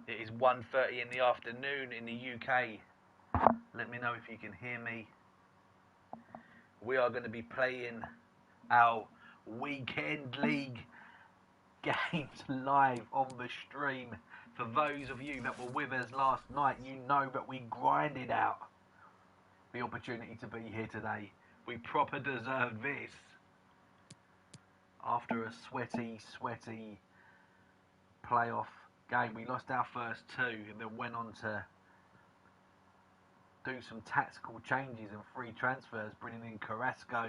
It is 1:30 in the afternoon in the UK. Let me know if you can hear me. We are going to be playing our weekend league games live on the stream. For those of you that were with us last night, you know that we grinded out the opportunity to be here today. We proper deserved this. After a sweaty playoff game, we lost our first two and then went on to do some tactical changes and free transfers, bringing in Carrasco,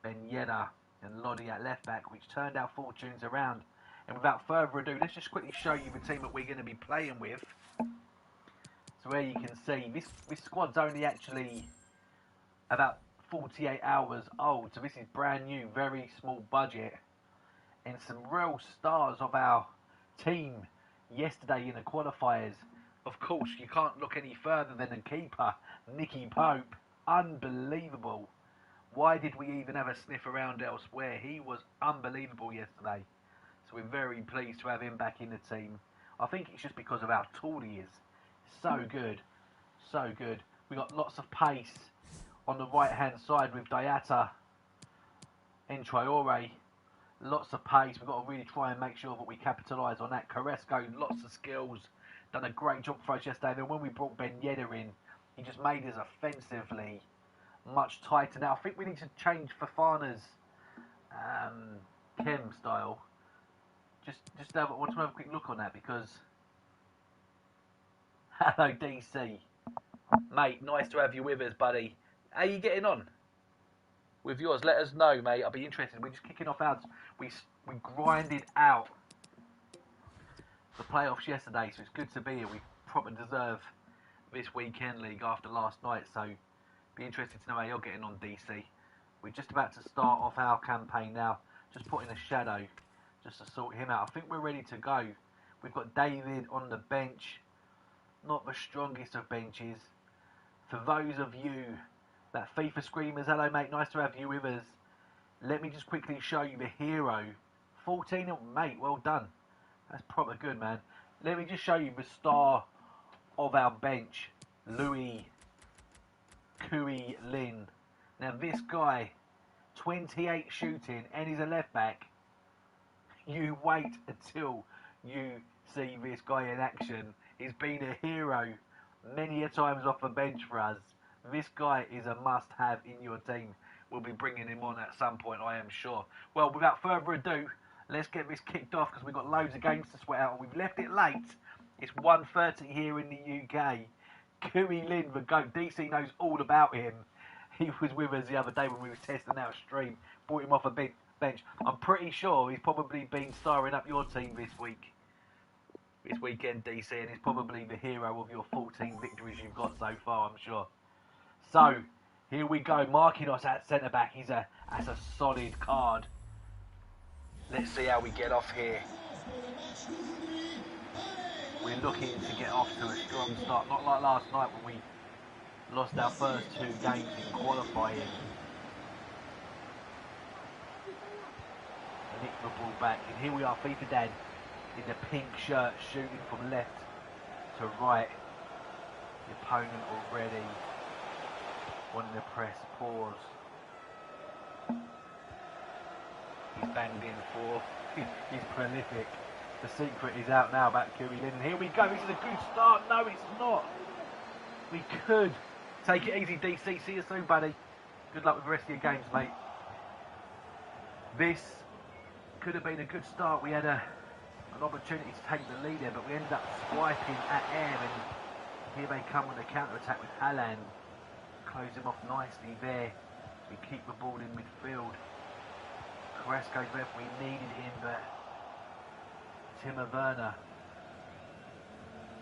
Ben Yedder and Lodi at left back, which turned our fortunes around. And without further ado, let's just quickly show you the team that we're going to be playing with. So where you can see, this squad's only actually about 48 hours old, so this is brand new, very small budget. And some real stars of our team yesterday in the qualifiers. Of course, you can't look any further than the keeper, Nicky Pope. Unbelievable. Why did we even have a sniff around elsewhere? He was unbelievable yesterday. So we're very pleased to have him back in the team. I think it's just because of how tall he is. So good. So good. We got lots of pace on the right hand side with Diatta and Traore. Lots of pace. We've got to really try and make sure that we capitalise on that. Carrasco, lots of skills. Done a great job for us yesterday. Then when we brought Ben Yedder in, he just made us offensively much tighter. Now I think we need to change Fofana's chem style. I want to have a quick look on that because hello DC, mate. Nice to have you with us, buddy. How you getting on with yours? Let us know, mate. I'll be interested. We're just kicking off out. We grinded out the playoffs yesterday, so it's good to be here. We probably deserve this weekend league after last night, so be interested to know how you're getting on, DC. We're just about to start off our campaign now. Just putting a shadow just to sort him out. I think we're ready to go. We've got David on the bench. Not the strongest of benches. For those of you that FIFA screamers, hello mate, nice to have you with us. Let me just quickly show you the hero. 14, mate, well done. That's proper good, man. Let me just show you the star of our bench, Louis Kui Lin. Now this guy, 28 shooting, and he's a left back. You wait until you see this guy in action. He's been a hero many a times off the bench for us. This guy is a must-have in your team. We'll be bringing him on at some point, I am sure. Well, without further ado, let's get this kicked off because we've got loads of games to sweat out. We've left it late. It's 1:30 here in the UK. Kui Lin, the GOAT. DC knows all about him. He was with us the other day when we were testing our stream. Brought him off a bench. I'm pretty sure he's probably been starring up your team this weekend, DC, and he's probably the hero of your 14 victories you've got so far, I'm sure. So, here we go. Marquinhos at centre-back. That's a solid card. Let's see how we get off here. We're looking to get off to a strong start. Not like last night when we lost our first two games in qualifying. Nick the ball back, and here we are, FIFA Dad in the pink shirt, shooting from left to right. The opponent already wanting to press pause. He's banged in for. He's prolific. The secret is out now about Kui Lin. Here we go. This is a good start. No, it's not. We could take it easy, DC. See you soon, buddy. Good luck with the rest of your games, mate. This could have been a good start. We had an opportunity to take the lead there, but we ended up swiping at air, and here they come on the counter-attack with Haaland. Close him off nicely there. We keep the ball in midfield. Carrasco's left. We needed him, but Timo Werner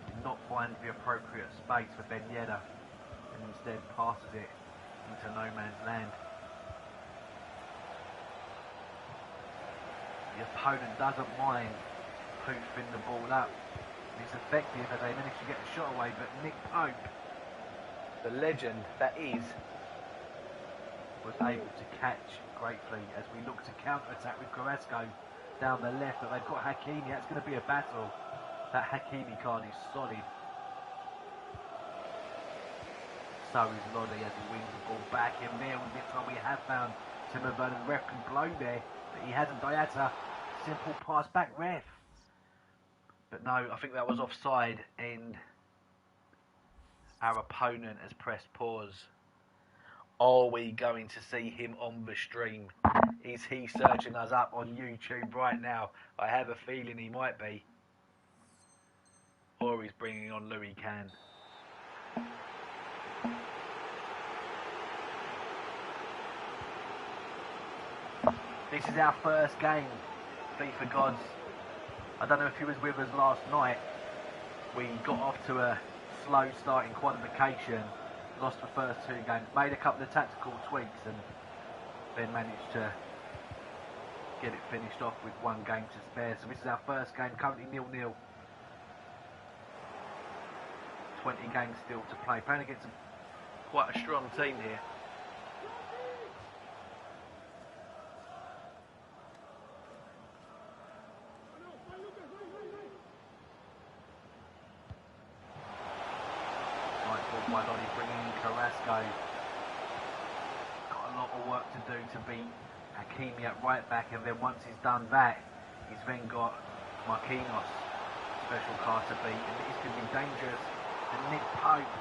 did not find the appropriate space for Ben Yedder, and instead passes it into no man's land. The opponent doesn't mind hoofing the ball up. It's effective as they manage to get the shot away, but Nick Pope, the legend that is, was able to catch gratefully as we look to counter-attack with Carrasco down the left, but they've got Hakimi. That's going to be a battle. That Hakimi card is solid. So is Lodi as he wings the ball back in there. With this time we have found Timo Werner. The ref can blow there, but he hasn't. Diatta, simple pass back, ref. But no, I think that was offside, and our opponent has pressed pause. Are we going to see him on the stream? Is he searching us up on YouTube right now? I have a feeling he might be. Or he's bringing on Louis Can. This is our first game, FIFA gods. I don't know if you was with us last night. We got off to a slow start in qualification, lost the first 2 games, made a couple of tactical tweaks and then managed to get it finished off with 1 game to spare. So this is our first game, currently 0-0. 20 games still to play. Playing against quite a strong team here. By Lodi bringing in Carrasco. Got a lot of work to do to beat Hakimi at right back, and then once he's done that, he's then got Marquinhos special card to beat, and it's going to be dangerous. And Nick Pope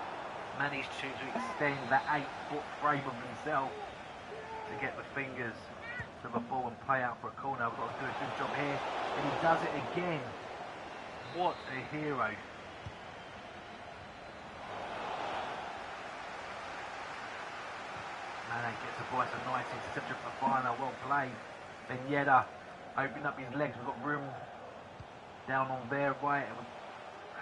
managed to extend that 8-foot frame of himself to get the fingers to the ball and play out for a corner. I've got to do a good job here, and he does it again. What a hero. Mane gets the ball, it's a nice interception for Fafana, well played. Then Yedda opening up his legs, we've got room down on their right, and we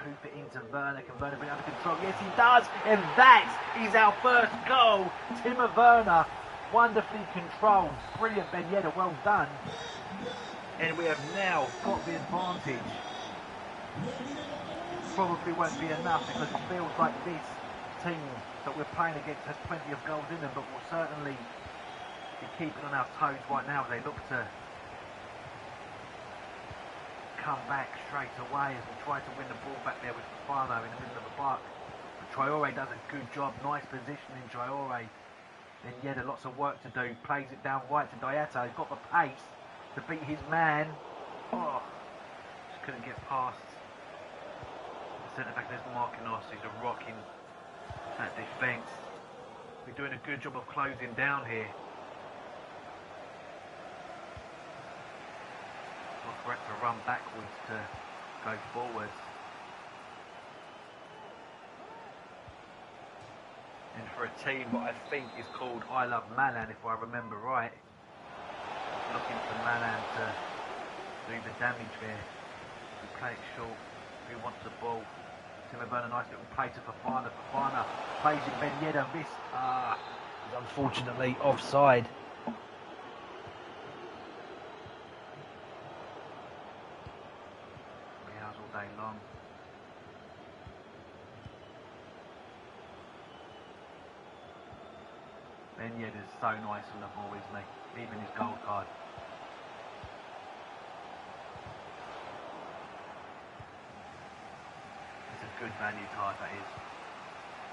hoop it into Werner. Can Werner bring it under control? Yes, he does, and that is our first goal. Timo Werner, wonderfully controlled, brilliant. Ben Yedda, well done. And we have now got the advantage. Probably won't be enough because it feels like this team that we're playing against has plenty of goals in them, but we'll certainly be keeping on our toes right now. They look to come back straight away as we try to win the ball back there with Fafana in the middle of the park. But Traore does a good job, nice positioning Traore. Then Yedda, lots of work to do, plays it down right to Diatta. He's got the pace to beat his man. Oh, just couldn't get past the centre back. There's Marquinhos, he's a rocking that defence. We're doing a good job of closing down here. Not for it to run backwards to go forwards. And for a team what I think is called I Love Malan, if I remember right, looking for Malan to do the damage there. We play it short. Who wants the ball? Timo Werner, nice little play to Fafana. Fafana plays in Ben Yedda. This is unfortunately offside. Hours all day long. Ben Yedda's so nice on the ball, isn't he? Even his gold card. Good value card that is.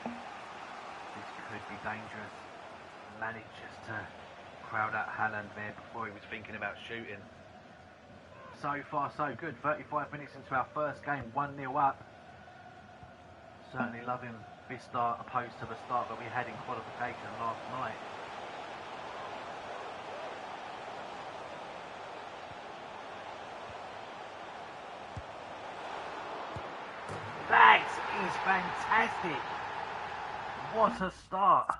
This could be dangerous. Managed just to crowd out Haaland there before he was thinking about shooting. So far so good. 35 minutes into our first game, 1-0 up. Certainly loving this start opposed to the start that we had in qualification last night. That is fantastic. What a start.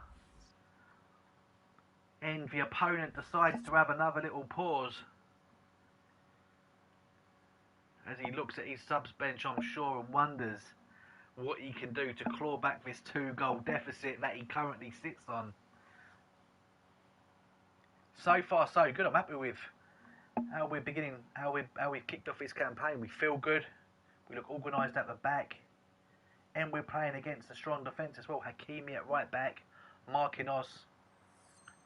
And the opponent decides to have another little pause as he looks at his subs bench, I'm sure, and wonders what he can do to claw back this 2-goal deficit that he currently sits on. So far so good. I'm happy with how we're beginning, how we've kicked off this campaign. We feel good. We look organised at the back, and we're playing against a strong defence as well. Hakimi at right back, Marquinhos,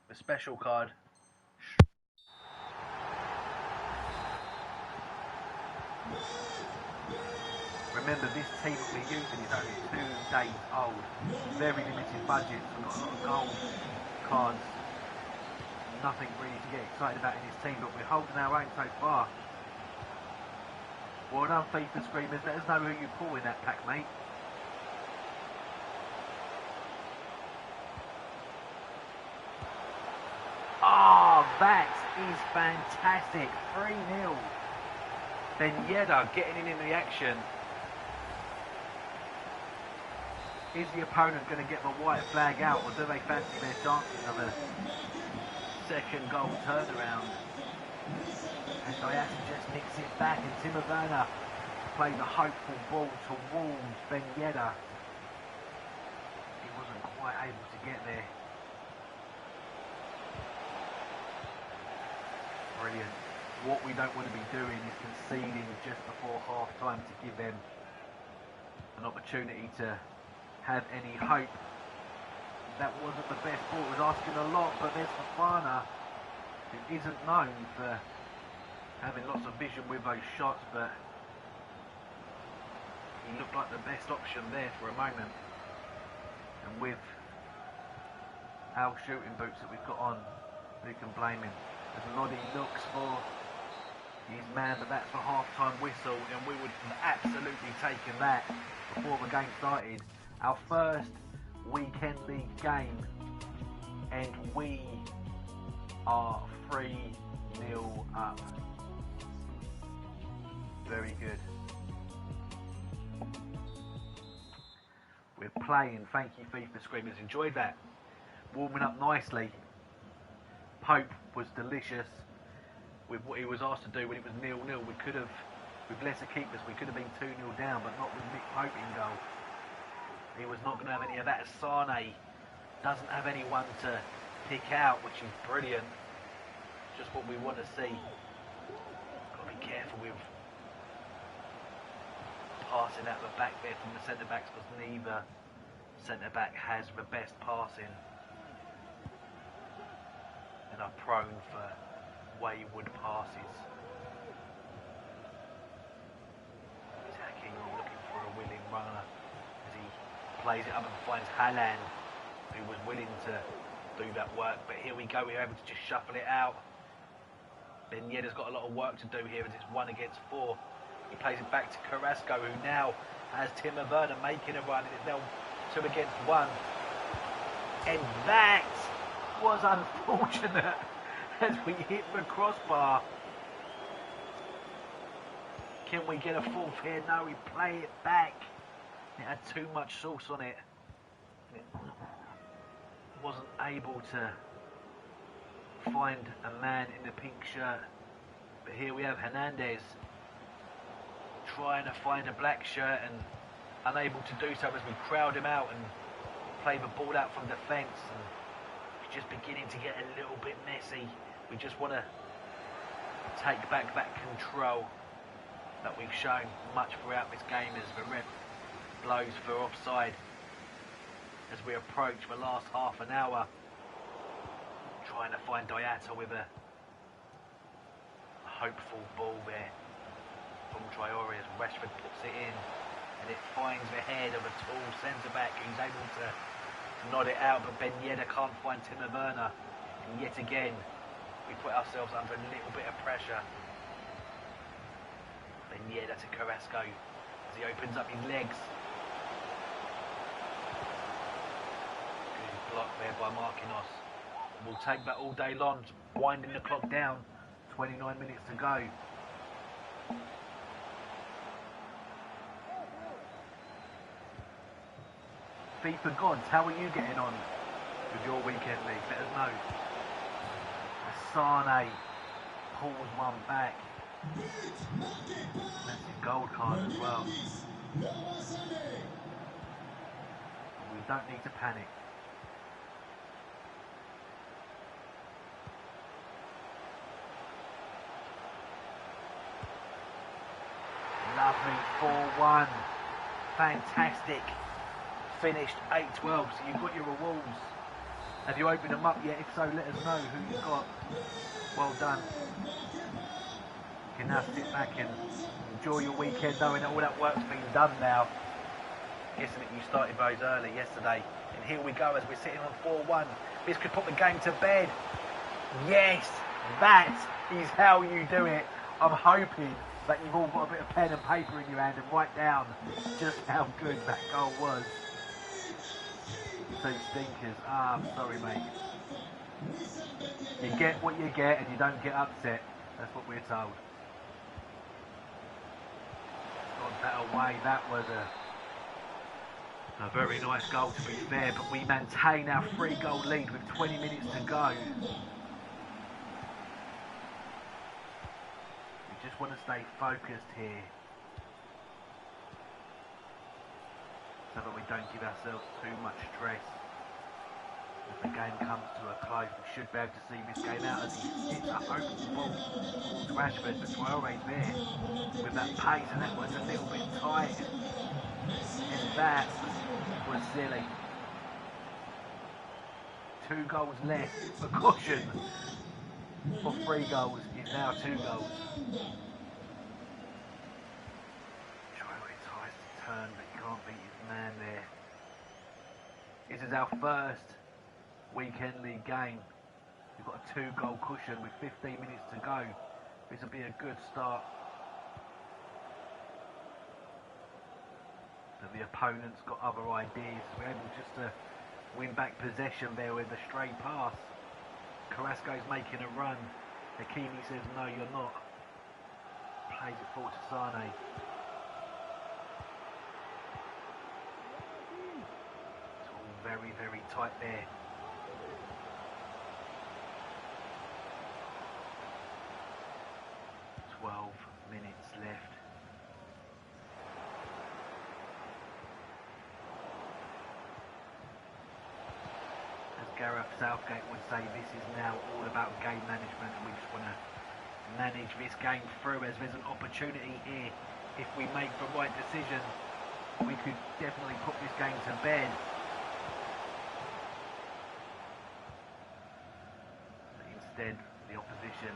the special card. Remember, this team that we're using is only 2 days old. Very limited budgets. We've got a lot of gold cards. Nothing really to get excited about in this team, but we're holding our own so far. Well done, FIFA Screamers. Let us know who you pull in that pack, mate. Oh, that is fantastic. 3-0. Ben Yedder getting in the action. Is the opponent going to get the white flag out, or do they fancy their chances of a second goal turnaround? And Diatta just nicks it back, and Timo Werner plays a hopeful ball towards Ben Yedder. He wasn't quite able to get there. Brilliant. What we don't want to be doing is conceding just before half time to give them an opportunity to have any hope. That wasn't the best ball. It was asking a lot, but there's Fofana, who isn't known for having lots of vision with those shots, but he looked like the best option there for a moment. And with our shooting boots that we've got on, who can blame him? As Lodi looks for his man, but that's for half-time whistle, and we would have absolutely taken that before the game started. Our first weekend league game, and we are 3-0 up. Very good. We're playing. Thank you, FIFA Screamers. Enjoyed that. Warming up nicely. Pope was delicious with what he was asked to do when it was 0-0. We could have, with lesser keepers, we could have been 2-0 down, but not with Nick Pope in goal. He was not going to have any of that. Sane doesn't have anyone to pick out, which is brilliant. Just what we want to see. Got to be careful with passing out the back there from the centre backs, because neither centre back has the best passing and are prone for wayward passes. Attacking, looking for a willing runner as he plays it up and finds Haaland, who was willing to do that work. But here we go, we're able to just shuffle it out. Ben Yedder's got a lot of work to do here as it's 1 against 4. He plays it back to Carrasco, who now has Timo Werner making a run, and it's now 2 against 1. And that was unfortunate as we hit the crossbar. Can we get a fourth here? No, we play it back. It had too much sauce on it. It wasn't able to find a man in the pink shirt. But here we have Hernandez trying to find a black shirt and unable to do so as we crowd him out and play the ball out from defence. And it's just beginning to get a little bit messy. We just want to take back that control that we've shown much throughout this game as the ref blows for offside as we approach the last half an hour. Trying to find Diatta with a hopeful ball there from Traore as Rashford puts it in, and it finds the head of a tall centre-back who's able to nod it out, but Ben Yedder can't find Timo Werner, and yet again we put ourselves under a little bit of pressure. Ben Yedder to Carrasco as he opens up his legs. Good block there by Marquinhos. We'll take that all day long, winding the clock down. 29 minutes to go. FIFA gods, how are you getting on with your weekend league? Let us know. Sane pulls one back. That's his gold card as well. We don't need to panic. Lovely 4-1. Fantastic. Finished 8-12, so you've got your rewards. Have you opened them up yet? If so, let us know who you've got. Well done. can now sit back and enjoy your weekend knowing that all that work's been done now. Guessing that you started those early yesterday. And here we go as we're sitting on 4-1. This could put the game to bed. Yes, that is how you do it. I'm hoping that you've all got a bit of pen and paper in your hand and write down just how good that goal was. Two stinkers. I'm sorry, mate. You get what you get and you don't get upset. That's what we're told. Got that away. That was a very nice goal, to be fair, but we maintain our 3-goal lead with 20 minutes to go. We just want to stay focused here so that we don't give ourselves too much stress. As the game comes to a close, we should be able to see this game out as he hits up open the ball to Rashford, but Traore's there with that pace, and that was a little bit tight. And that was silly. 2 goals left for caution for 3 goals is now 2 goals. Traore tries to turn, but he can't beat his man there. This is our first weekend league game. We've got a 2-goal cushion with 15 minutes to go. This will be a good start. The opponent's got other ideas. We're able just to win back possession there with a stray pass. Carrasco's making a run. Hakimi says, no, you're not. Plays it forward to Sane. It's all very, very tight there. Minutes left. As Gareth Southgate would say, this is now all about game management, and we just want to manage this game through, as there's an opportunity here. If we make the right decision, we could definitely put this game to bed. But instead, the opposition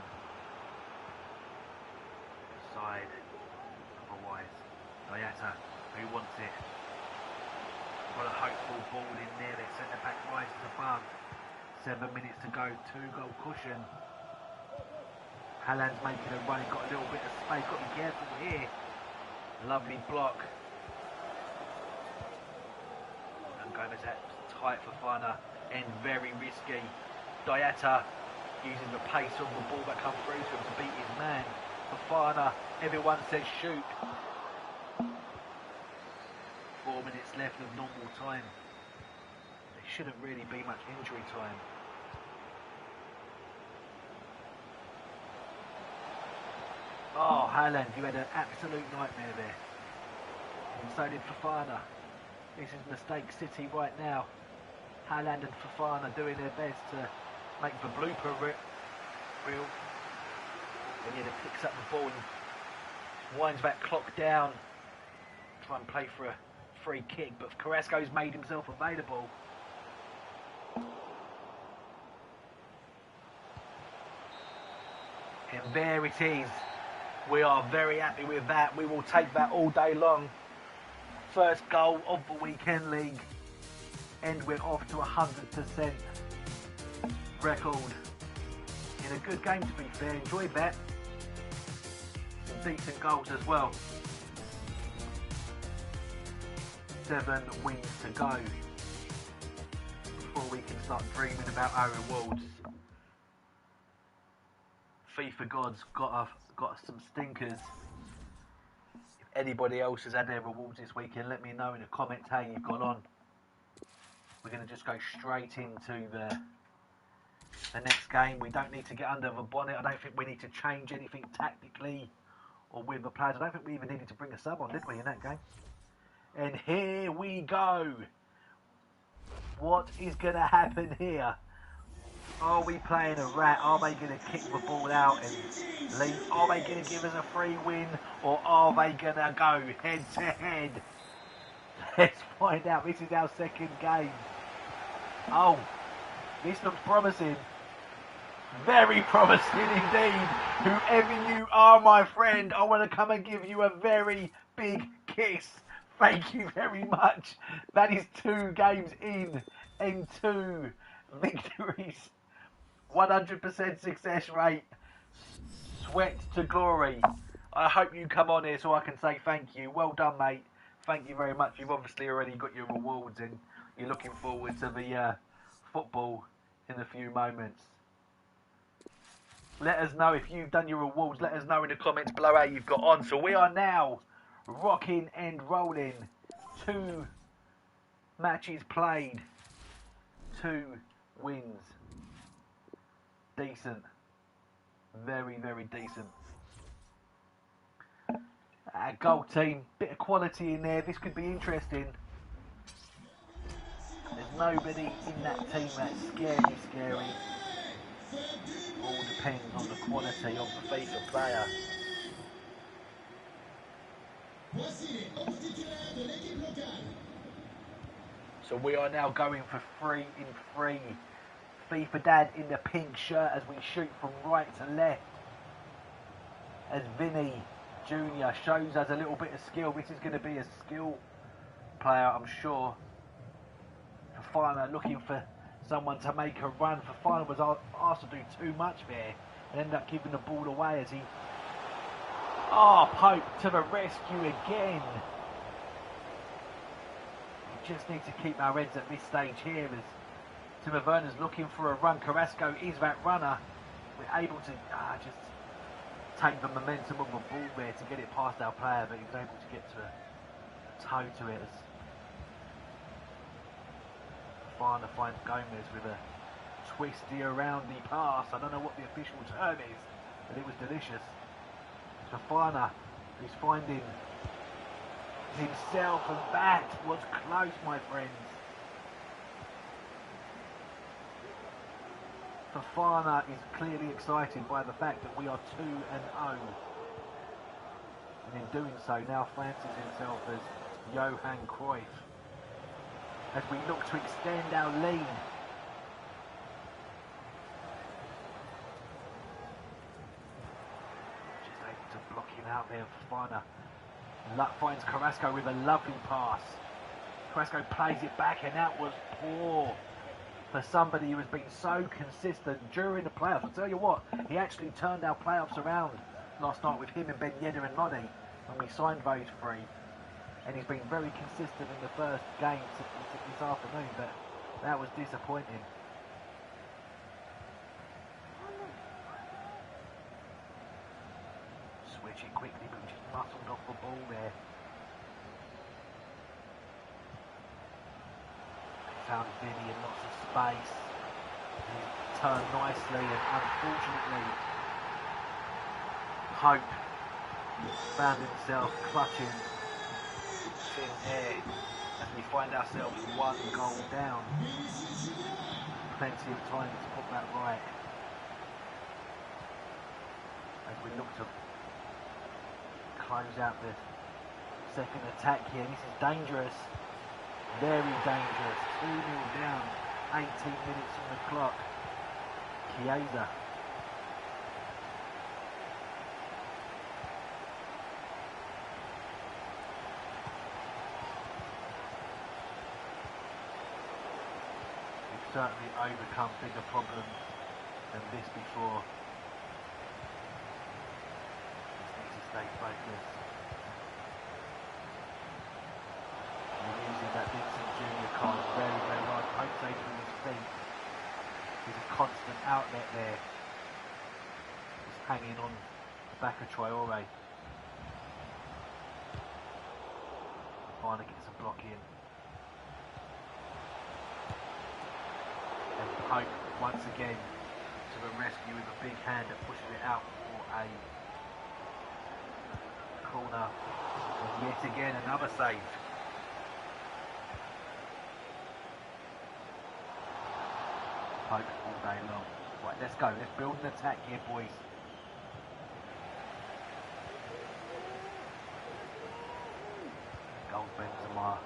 side, otherwise Diatta, who wants it, got a hopeful ball in there. Their centre back rises above. 7 minutes to go, 2-goal cushion. Haaland's making a run, he's got a little bit of space, got to be careful here. Lovely block. And Gomez tight for Fana, and very risky. Diatta using the pace of the ball that comes through to him to beat his man. Fafana, everyone says shoot. 4 minutes left of normal time. There shouldn't really be much injury time. Oh, Haaland, you had an absolute nightmare there. And so did Fafana. This is mistake city right now. Haaland and Fafana doing their best to make the blooper reel. And yet it picks up the ball and winds that clock down. Try and play for a free kick, but Carrasco's made himself available. And there it is. We are very happy with that. We will take that all day long. First goal of the weekend league. And we're off to 100% record. In a good game, to be fair. Enjoyed that. Some decent goals as well. 7 wins to go before we can start dreaming about our rewards. FIFA gods got some stinkers. If anybody else has had their rewards this weekend, let me know in the comments how you've got on. We're going to just go straight into the next game. We don't need to get under the bonnet. I don't think we need to change anything tactically or with the players. I don't think we even needed to bring a sub on, did we, in that game? And here we go. What is going to happen here? Are we playing a rat? Are they going to kick the ball out and leave? Are they going to give us a free win? Or are they going to go head to head? Let's find out. This is our second game. Oh, this looks promising. Very promising indeed. Whoever you are, my friend, I want to come and give you a very big kiss. Thank you very much. That is 2 games in and 2 victories. 100% success rate. Sweat to glory. I hope you come on here so I can say thank you. Well done, mate. Thank you very much. You've obviously already got your rewards and you're looking forward to the football in a few moments. Let us know if you've done your rewards. Let us know in the comments below how you've got on. So we are now rocking and rolling. 2 matches played. 2 wins. Decent. Very, very decent. Goal team. Bit of quality in there. This could be interesting. There's nobody in that team that's scary. All depends on the quality of the FIFA player. So we are now going for 3 in 3. FIFA Dad in the pink shirt as we shoot from right to left. As Vinny Jr. shows us a little bit of skill. This is going to be a skill player, I'm sure. Fafana looking for someone to make a run. Fafana was asked to do too much there and ended up giving the ball away as he... Oh, Pope to the rescue again. We just need to keep our heads at this stage here as Timo Werner's looking for a run. Carrasco is that runner. We're able to just take the momentum of the ball there to get it past our player, but he was able to get to a toe to it as Fafana finds Gomez with a twisty around the pass. I don't know what the official term is, but it was delicious. Fafana is finding himself, and that was close, my friends. Fafana is clearly excited by the fact that we are 2-0. And in doing so, now fancies himself as Johan Cruyff. As we look to extend our lead. Just able to block him out there, Fafana. Luck finds Carrasco with a lovely pass. Carrasco plays it back, and that was poor for somebody who has been so consistent during the playoffs. I'll tell you what, he actually turned our playoffs around last night with him and Ben Yedder and Lodi when we signed those 3. And he's been very consistent in the first game this afternoon, but that was disappointing. Switch it quickly, but we just muscled off the ball there. Found Vinny in lots of space. He turned nicely, and unfortunately, Hope found himself clutching in air as we find ourselves 1 goal down. Plenty of time to put that right. As we look to close out the second attack here, this is dangerous. Very dangerous. 2-0 down. 18 minutes on the clock. Chiesa. We've certainly overcome bigger problems than this before. Just need to stay focused. Using that Vincent Jr. card very, very well. Pope stays with his feet. There's a constant outlet there. Just hanging on the back of Traore. Fafana gets a block in. And Pope once again to the rescue with a big hand that pushes it out for a corner. And yet again another save. Pope all day long. Right, let's go. Let's build an attack here, boys. Goals Benzema.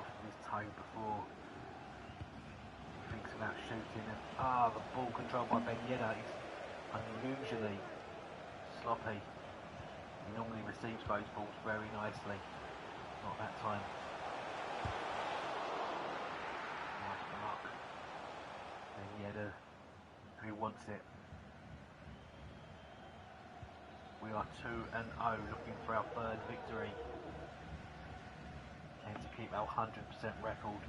off of his toe before he thinks about shooting. And the ball controlled by Ben Yedder is unusually sloppy. He normally receives those balls very nicely. Not that time. Nice block. Ben Yedder, who wants it. We are 2-0, looking for our third victory. And to keep our 100% record.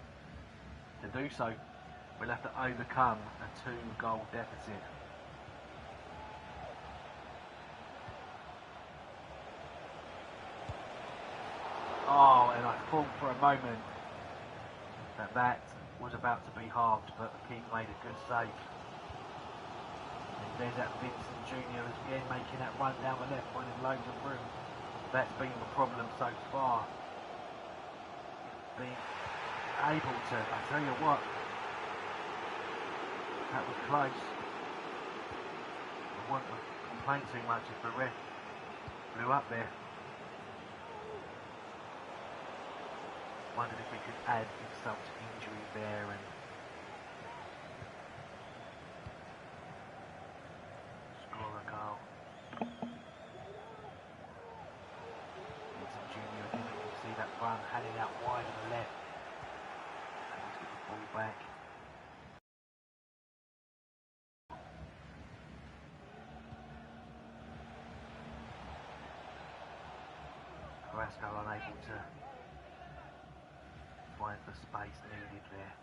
To do so, we'll have to overcome a 2-goal deficit. Oh, and I thought for a moment that was about to be halved, but the keeper made a good save. And there's that Vincent Jr. again making that run down the left, finding loads of room. That's been the problem so far. Being able to, I tell you what, that was close. I wouldn't have complained too much if the ref blew up there. Wondered if we could add insult to injury there and score a goal. Vincent Jr. again, you can see that run heading out wide on the left. Able to get the ball back. Carrasco unable to find the space needed there.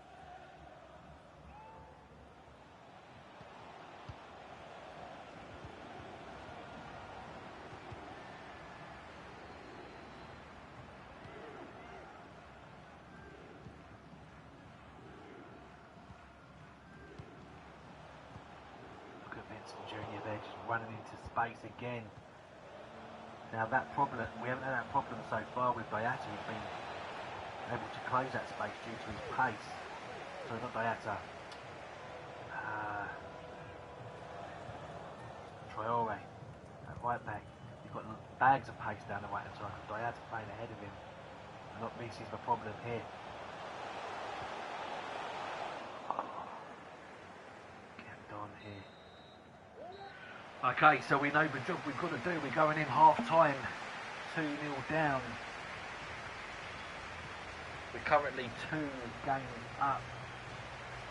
Look at Vincent Jr. there, just running into space again. Now that problem, we haven't had that problem so far with Diatta. He's been able to close that space due to his pace. So not Diatta. Traore, at right back. He's got bags of pace down the right hand side. Diatta playing ahead of him. And not this is the problem here. Kept on here. Okay, so we know the job we've got to do. We're going in half time, 2-0 down. We're currently 2 games up,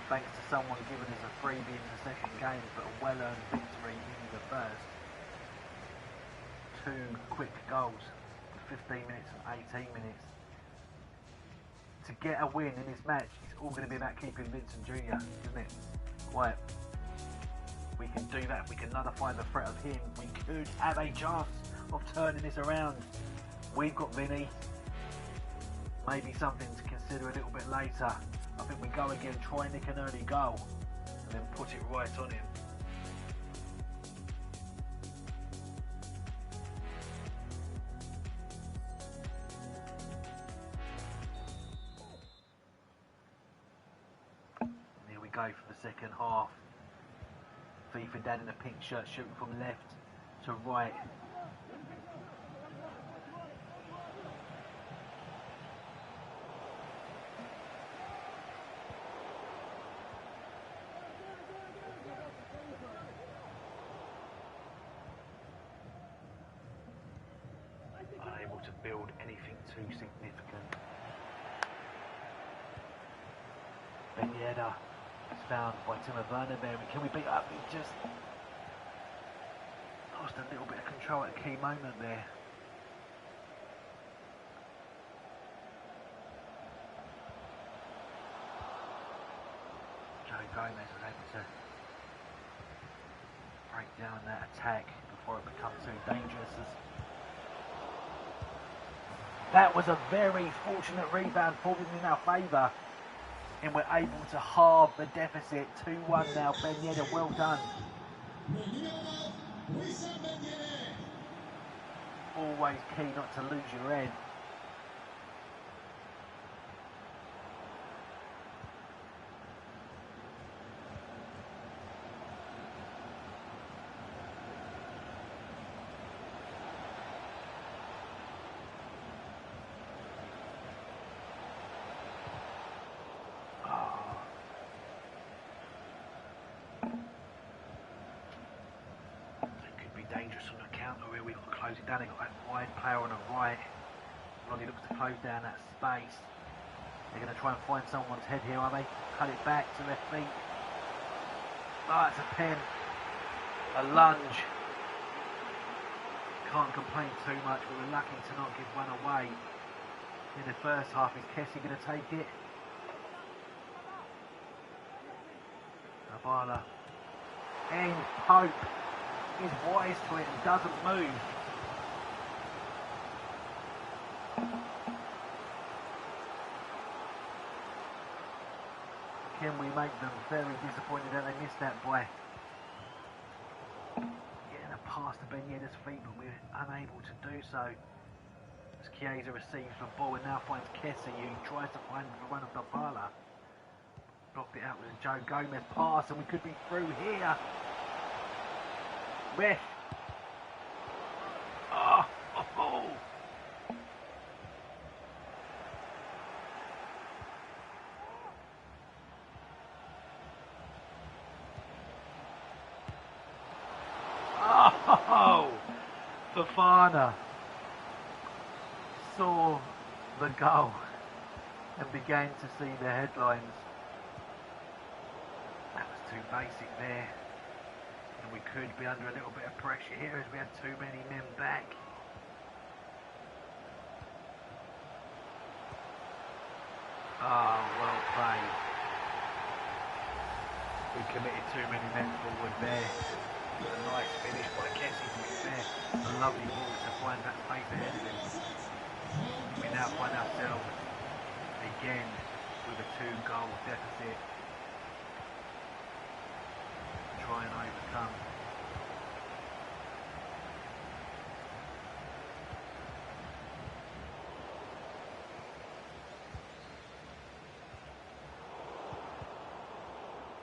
thanks to someone giving us a freebie in the second game, but a well-earned victory in the first. 2 quick goals, 15 minutes and 18 minutes. To get a win in this match, it's all going to be about keeping Vincent Jr., isn't it? Quiet. We can do that, we can nullify the threat of him. We could have a chance of turning this around. We've got Vinny. Maybe something to consider a little bit later. I think we go again, try and nick an early goal, and then put it right on him. And here we go for the second half. FIFA Dad in a pink shirt shooting from left to right. Unable to build anything too significant. Ben Yedder is found by Timo Werner there. Can we beat up? We just lost a little bit of control at a key moment there. Joe Gomez was able to break down that attack before it becomes too dangerous. That was a very fortunate rebound, falling in our favour, and we're able to halve the deficit. 2-1 now. Ben Yedder, well done. Always key not to lose your head. counter here, we've got to close it down. They've got that wide player on the right. Ronnie looks to close down that space. They're going to try and find someone's head here, are they? Cut it back to their feet. Oh, it's a pen. A lunge. Can't complain too much, but we're lucky to not give one away. In the first half, is Kessie going to take it? Zavala. And Pope is wise to it and doesn't move. Can we make them very disappointed that they missed that boy? Getting a pass to Ben Yedder's feet, but we're unable to do so. As Chiesa receives the ball and now finds Kessie, who tries to find the run of Zavala. Blocked it out with a Joe Gomez pass, and we could be through here. Ref. Oh, oh, oh. Oh, Fofana saw the goal and began to see the headlines. That was too basic there, and we could be under a little bit of pressure here as we had too many men back. Oh, well played. We committed too many men forward there. A nice finish by Kessie, to be fair. A lovely ball to find that space ahead of him. We now find ourselves again with a 2-goal deficit. Try and overcome.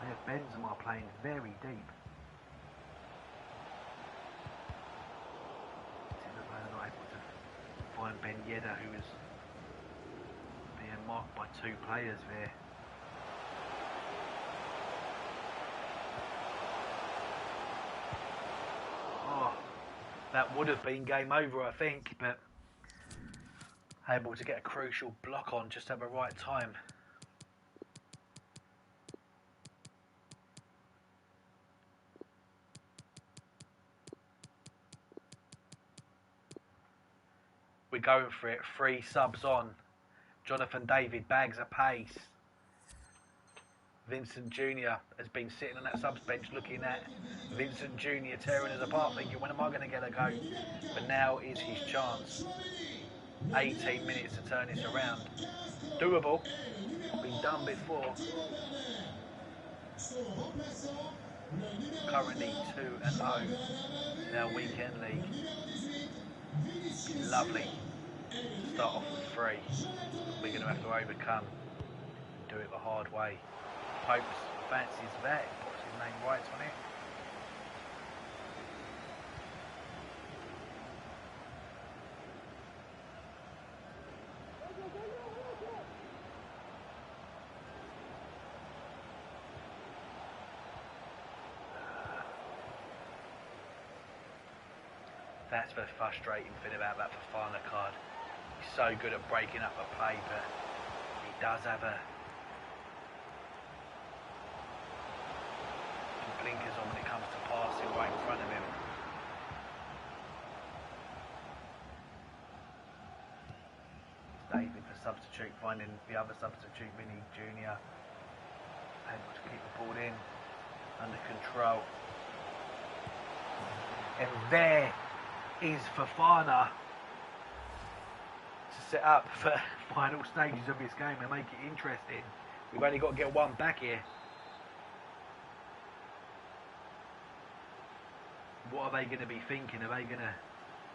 They have Benzema playing very deep. Find Ben Yedder, who is being marked by 2 players there. Oh, that would have been game over, I think, but able to get a crucial block on just at the right time. We're going for it. 3 subs on. Jonathan David bags a pace. Vincent Jr. has been sitting on that subs bench looking at Vincent Jr. tearing us apart, thinking, when am I going to get a go? But now is his chance. 18 minutes to turn this around. Doable. Been done before. Currently 2-0 in our weekend league. Lovely to start off with 3. We're going to have to overcome. Do it the hard way. Pope fancies that. Puts his name right on it. That's the frustrating thing about that Fofana card. He's so good at breaking up a play, but he does have blinkers on when it comes to passing right in front of him. David, the substitute, finding the other substitute, Vinny Jr. Able to keep the ball in, under control. And there is Fofana to set up for final stages of this game and make it interesting. We've only got to get 1 back here. What are they going to be thinking? Are they going to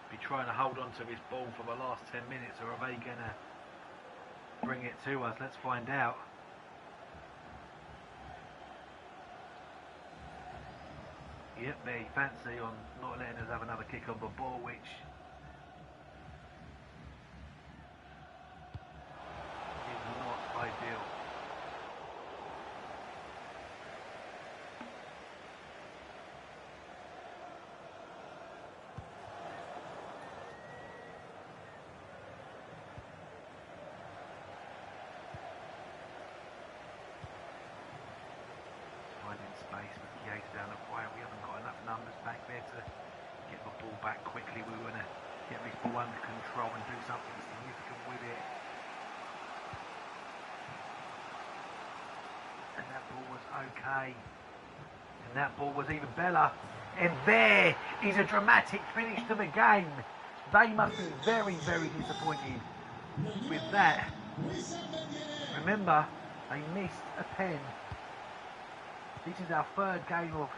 be trying to hold on to this ball for the last 10 minutes, or are they going to bring it to us? Let's find out. Yep, they fancy on not letting us have another kick on the ball, which is not ideal. down the way. We haven't got enough numbers back there to get the ball back quickly. We want to get this ball under control and do something significant with it. And that ball was okay. And that ball was even better. And there is a dramatic finish to the game. They must be very, very disappointed with that. Remember, they missed a pen. This is our third game of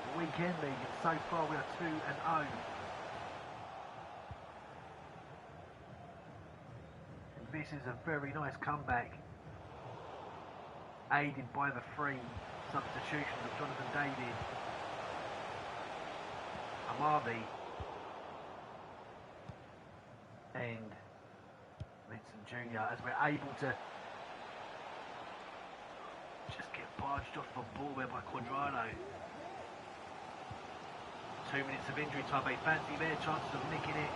the weekend league, and so far we are 2-0. And this is a very nice comeback, aided by the 3 substitutions of Jonathan David, Amadi, and Vincent Jr. as we're able to just get barged off the ball there by Quadrado. 2 minutes of injury time, they fancy their chances of nicking it.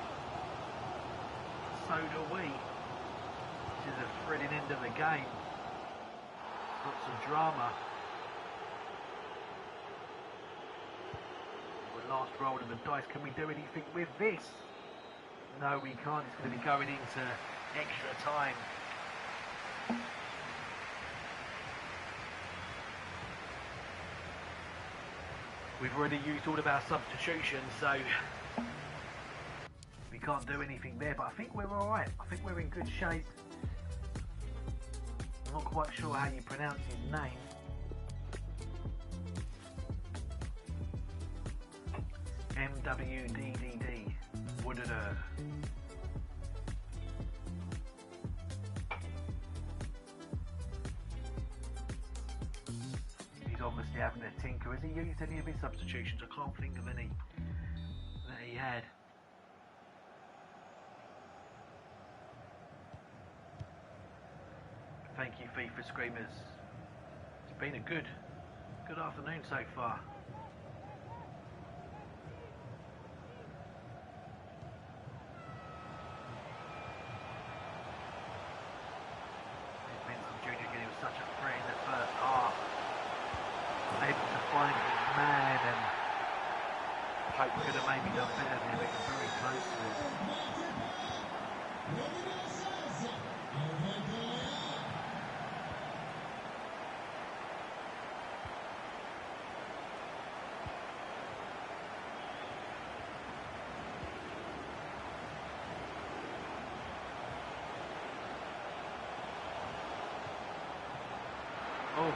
So do we. This is a thrilling end of the game. Lots of drama. The last roll of the dice. Can we do anything with this? No, we can't. It's going to be going into extra time. We've already used all of our substitutions, so we can't do anything there, but I think we're alright. I think we're in good shape. I'm not quite sure how you pronounce his name. MWDDD. Woodada. Obviously having a tinker. Has he used any of his substitutions? I can't think of any that he had. Thank you, FIFA Screamers. It's been a good afternoon so far. Vincent Jr. getting such a threat in the first half. Able to find his man, and Pope could have maybe done better there, but he's very close to it. Oh.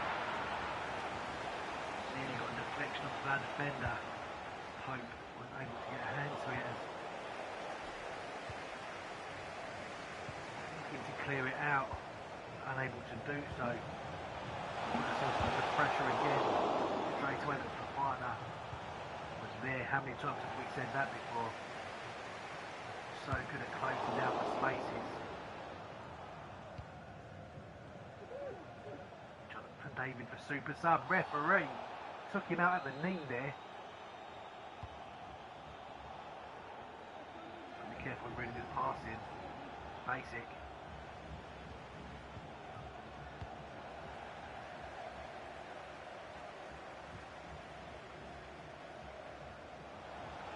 Of our defender. Pope was able to get a hand to it, looking to clear it out, unable to do so. The pressure again, straight away that Fafana was there. How many times have we said that before? So good at closing down the spaces. Jonathan David for super sub. Referee took him out at the knee there. Be careful with really good passing. Basic.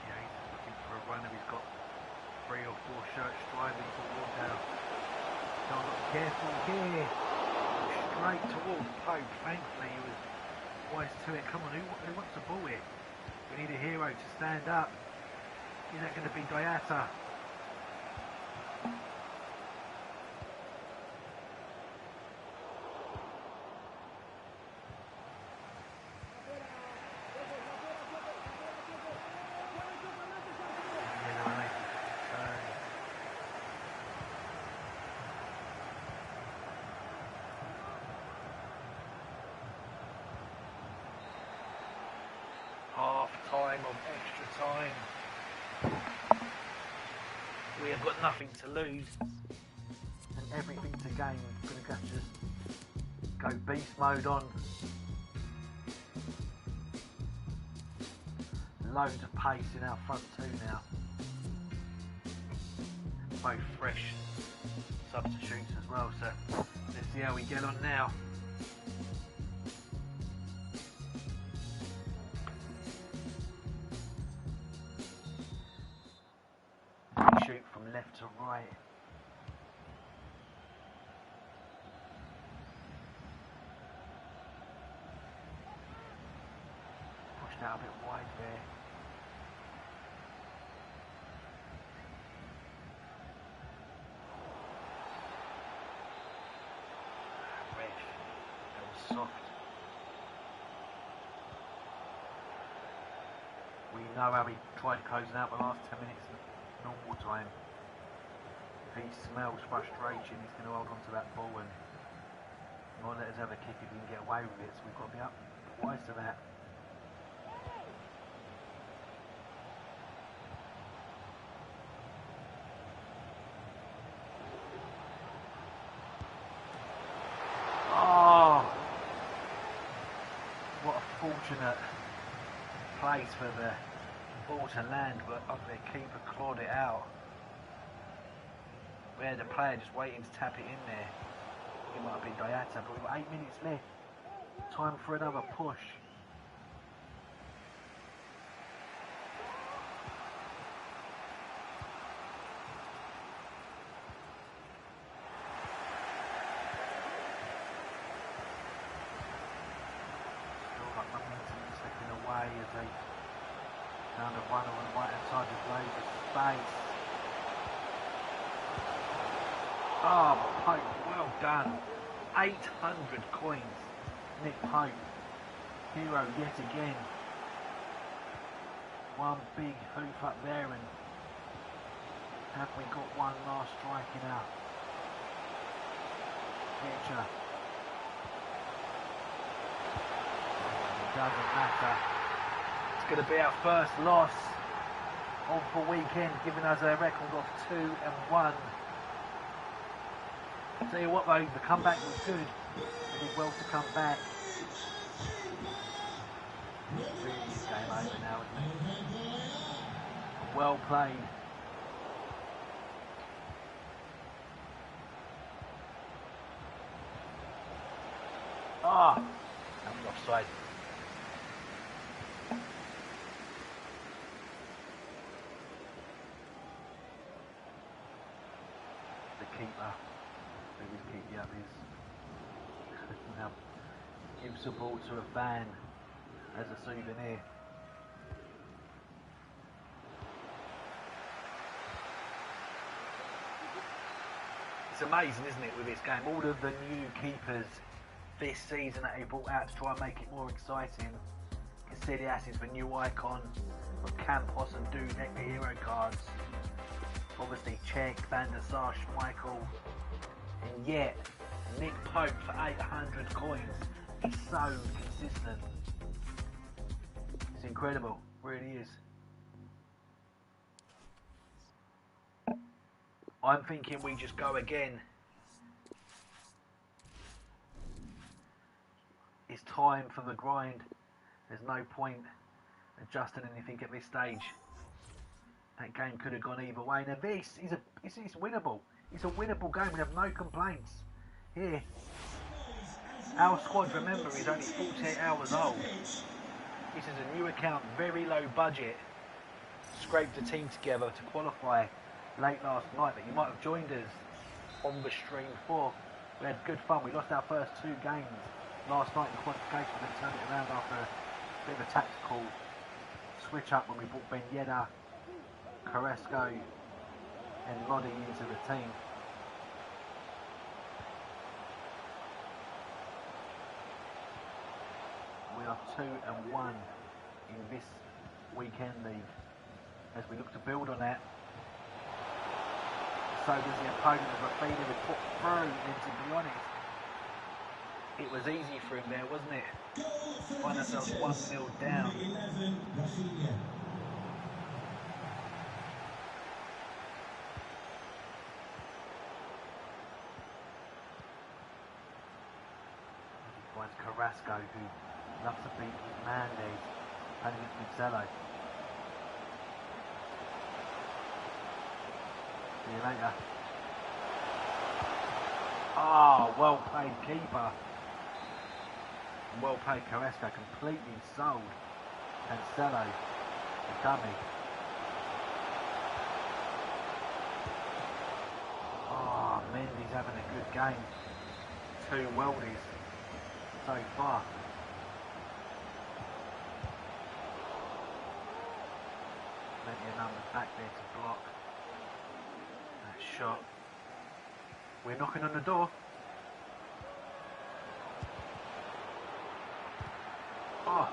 Yeah, he's looking for a runner. He's got 3 or 4 shirts driving towards our. Don't be careful here. Straight towards Pope. Thankfully, he was wise to it. Come on, who wants the ball here? We need a hero to stand up. Is that going to be Diata? Half time of extra time. We have got nothing to lose and everything to gain. We're going to just go beast mode on. Loads of pace in our front 2 now. Both fresh substitutes as well, so let's see how we get on now. shoot from left to right. Pushed out a bit wide there. Ref, that was soft. We know how he tried closing out the last 10 minutes of normal time. If he smells frustration, he's going to hold on to that ball and not let us have a kick if he can get away with it. So we've got to be up wise to that. Oh, what a fortunate place for the ball to land, but their keeper clawed it out. We had a player just waiting to tap it in there. It might have been Diata, but we've got 8 minutes left. Time for another push. Still got momentum slipping away as they found a runner on the right hand side with loads of space. Oh, Pope, well done. 800 coins. Nick Pope, hero yet again. One big hoof up there, and have we got one last striking out? Future. It doesn't matter. It's going to be our first loss of the weekend, giving us a record of 2-1. I'll tell you what though, the comeback was good. We did well to come back. Really is game over now, isn't it? Well played. Ah, that was offside. The keeper. Yep, is now gives the ball to a fan as a souvenir. It's amazing, isn't it, with this game? All of the new keepers this season that they brought out to try and make it more exciting. Casillas is the new icon. With Campos and Dudek, the hero cards. Obviously, Czech, Van der Sar, Schmeichel. And yet, Nick Pope for 800 coins is so consistent. It's incredible, really is. I'm thinking we just go again. It's time for the grind. There's no point adjusting anything at this stage. That game could have gone either way. Now this is it's winnable. It's a winnable game. We have no complaints here. Our squad, remember, is only 48 hours old. This is a new account, very low budget. Scraped the team together to qualify late last night, but you might have joined us on the stream before. We had good fun. We lost our first 2 games last night in the qualification, then turned it around after a bit of a tactical switch up when we brought Ben Yedda, Carrasco and Roddy into the team. We are 2-1 in this weekend league as we look to build on that. So does the opponent of Rafina we put through, and to be honest, it was easy for him there, wasn't it? Find ourselves 1-0 down. Finds Carrasco, who loves to beat his man there, playing against Mixello. See you later. Ah, well played keeper. Well played Carrasco, completely sold Cancelo, the dummy. He's having a good game. 2 worldies so far. Plenty of numbers back there to block that shot. We're knocking on the door. Oh.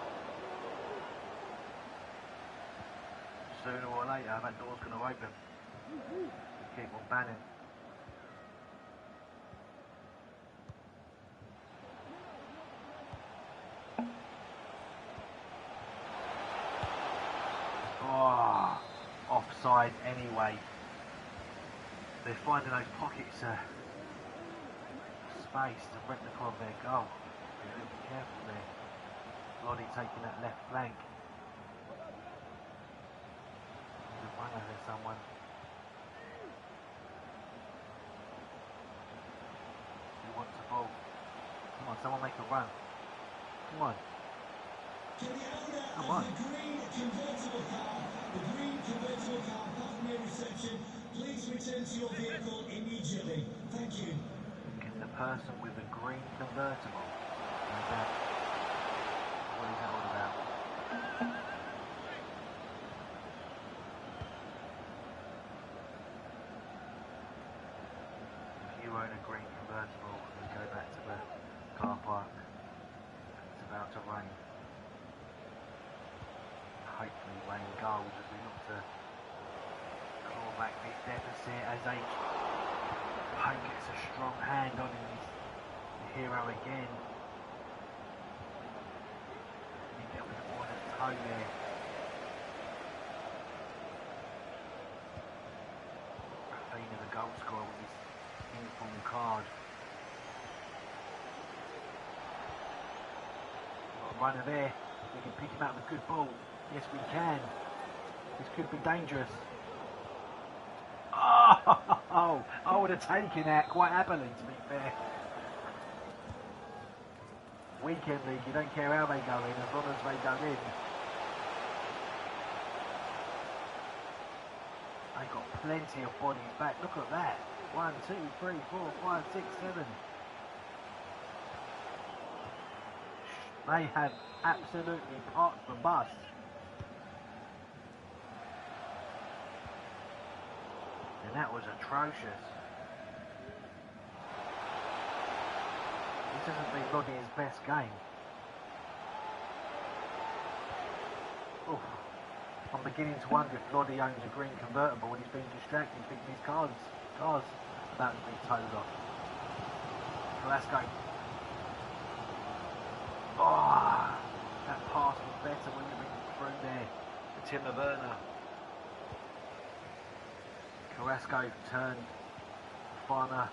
Sooner or later that door's going to open. Keep on banning. Oh, offside anyway. They're finding those pockets of space to replicate their goal. Be careful there. Lodi taking that left flank. There's a runner there, someone. Who wants the ball? Come on, someone make a run. Come on. Come on. The green convertible car apart from your reception, please return to your vehicle immediately. Thank you. Can the person with the green convertible? What is that all about? If you own a green convertible, then go back to the car park. It's about to rain. Hopefully rain goals as we look to claw back this deficit as Pope gets a strong hand on his hero again. He dealt with the one at the toe there. Rafinha, the goal scorer, with his uniform card. Got a runner there. We can pick him out with a good ball. Yes, we can. This could be dangerous. Oh, I would have taken that quite happily, to be fair. Weekend league, you don't care how they go in, as long as they go in. They got plenty of bodies back. Look at that. 1, 2, 3, 4, 5, 6, 7. They have absolutely parked the bus. And that was atrocious. This hasn't been Rodney's best game. Oof. I'm beginning to wonder if Lodi owns a green convertible and he's been distracted thinking his car's about to be towed off. Carrasco. Oh, that pass was better when you been through there. Timo Werner. Carrasco turned. Farner.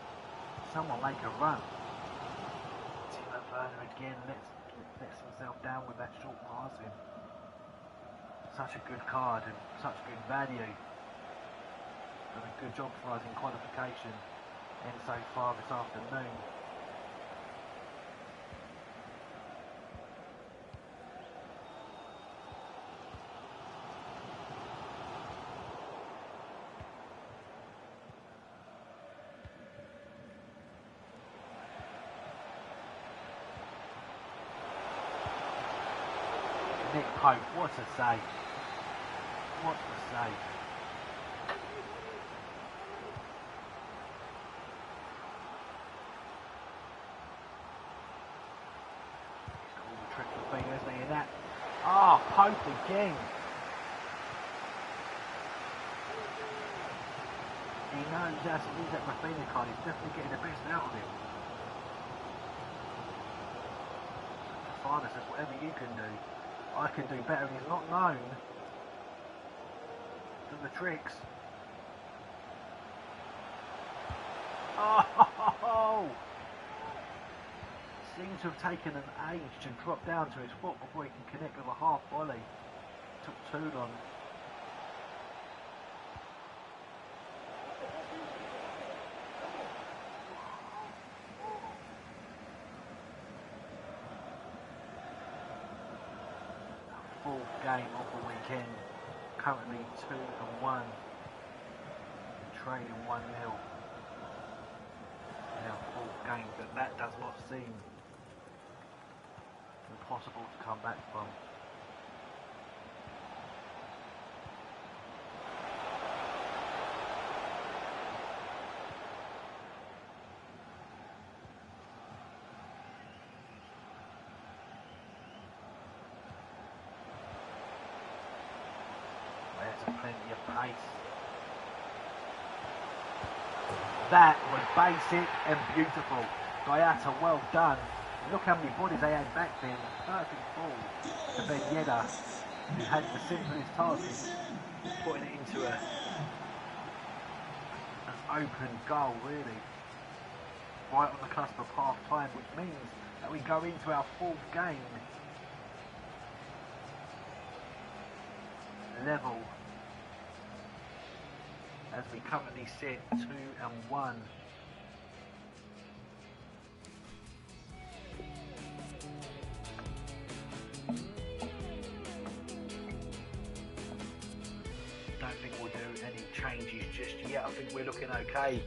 Someone make a run. Timo Werner again lets himself down with that short passing. Such a good card and such good value. Done a good job for us in qualification and so far this afternoon. Nick Pope, what a save. What a save. He's called the trick for finger, isn't he, in that? Ah, oh, Pope again. He knows as he needs that Rafinha card, he's definitely getting the best out of him. Father says, whatever you can do, I can do better. He's not known for the tricks. Oh! Seems to have taken an age to drop down to his foot before he can connect with a half volley. Took too long. Fourth game of the weekend, currently 2-1, trading 1-0. in our fourth game, but that does not seem impossible to come back from. There's plenty of pace. That was basic and beautiful. Diata, well done. Look how many bodies they had back then. Perfect ball to Ben Yedda, who had the simplest task of putting it into an open goal, really. Right on the cusp of half time, which means that we go into our fourth game level, as we currently sit 2-1. Don't think we'll do any changes just yet. I think we're looking okay.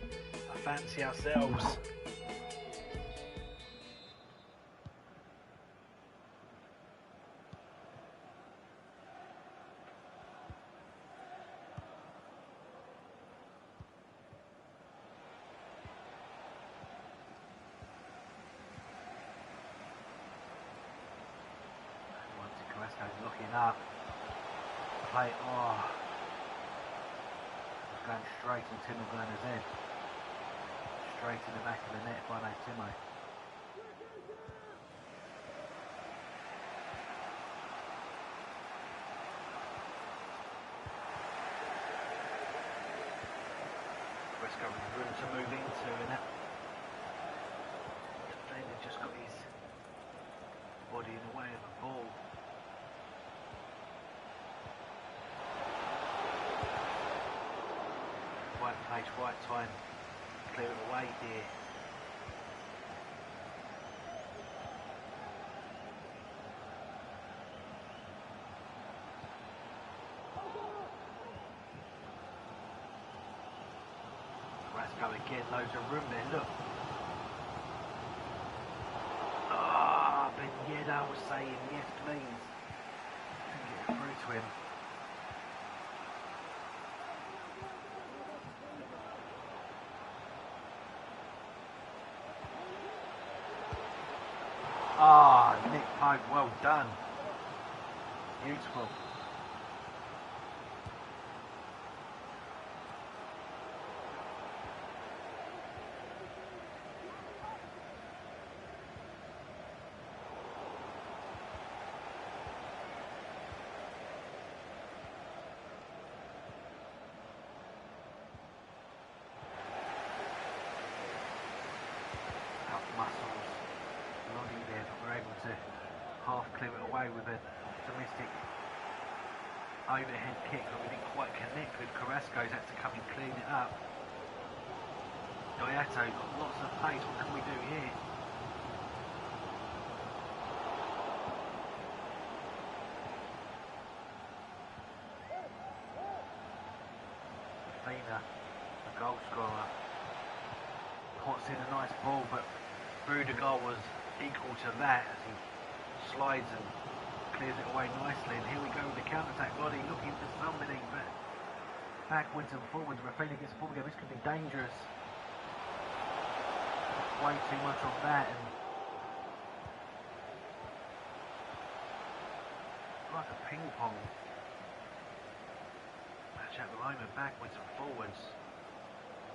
I fancy ourselves. Looking up, play, going straight on Timo Werner's head, straight in the back of the net by Timo. Fresco with room to move into, and that defender just got his body in the way of the ball. Right place, right time, clear it away here. Carrasco again, loads of room there, look. Ah, Ben Yedda was saying yes please. Couldn't get it through to him. Ah, Nick Pope, well done. Beautiful. Tough muscles. Loddy there, but we're able to half clear it away with a optimistic overhead kick, but we didn't quite connect with Carrasco's. Had to come and clean it up. Diato got lots of pace. What can we do here? Fina, the goal scorer, puts in a nice ball, but Rudiger was equal to that as he slides and clears it away nicely. And here we go with the counter-attack. Lodi looking for somebody, but backwards and forwards. Rafinha gets forward again. This could be dangerous. Way too much of that, and like a ping pong match at the moment. Backwards and forwards.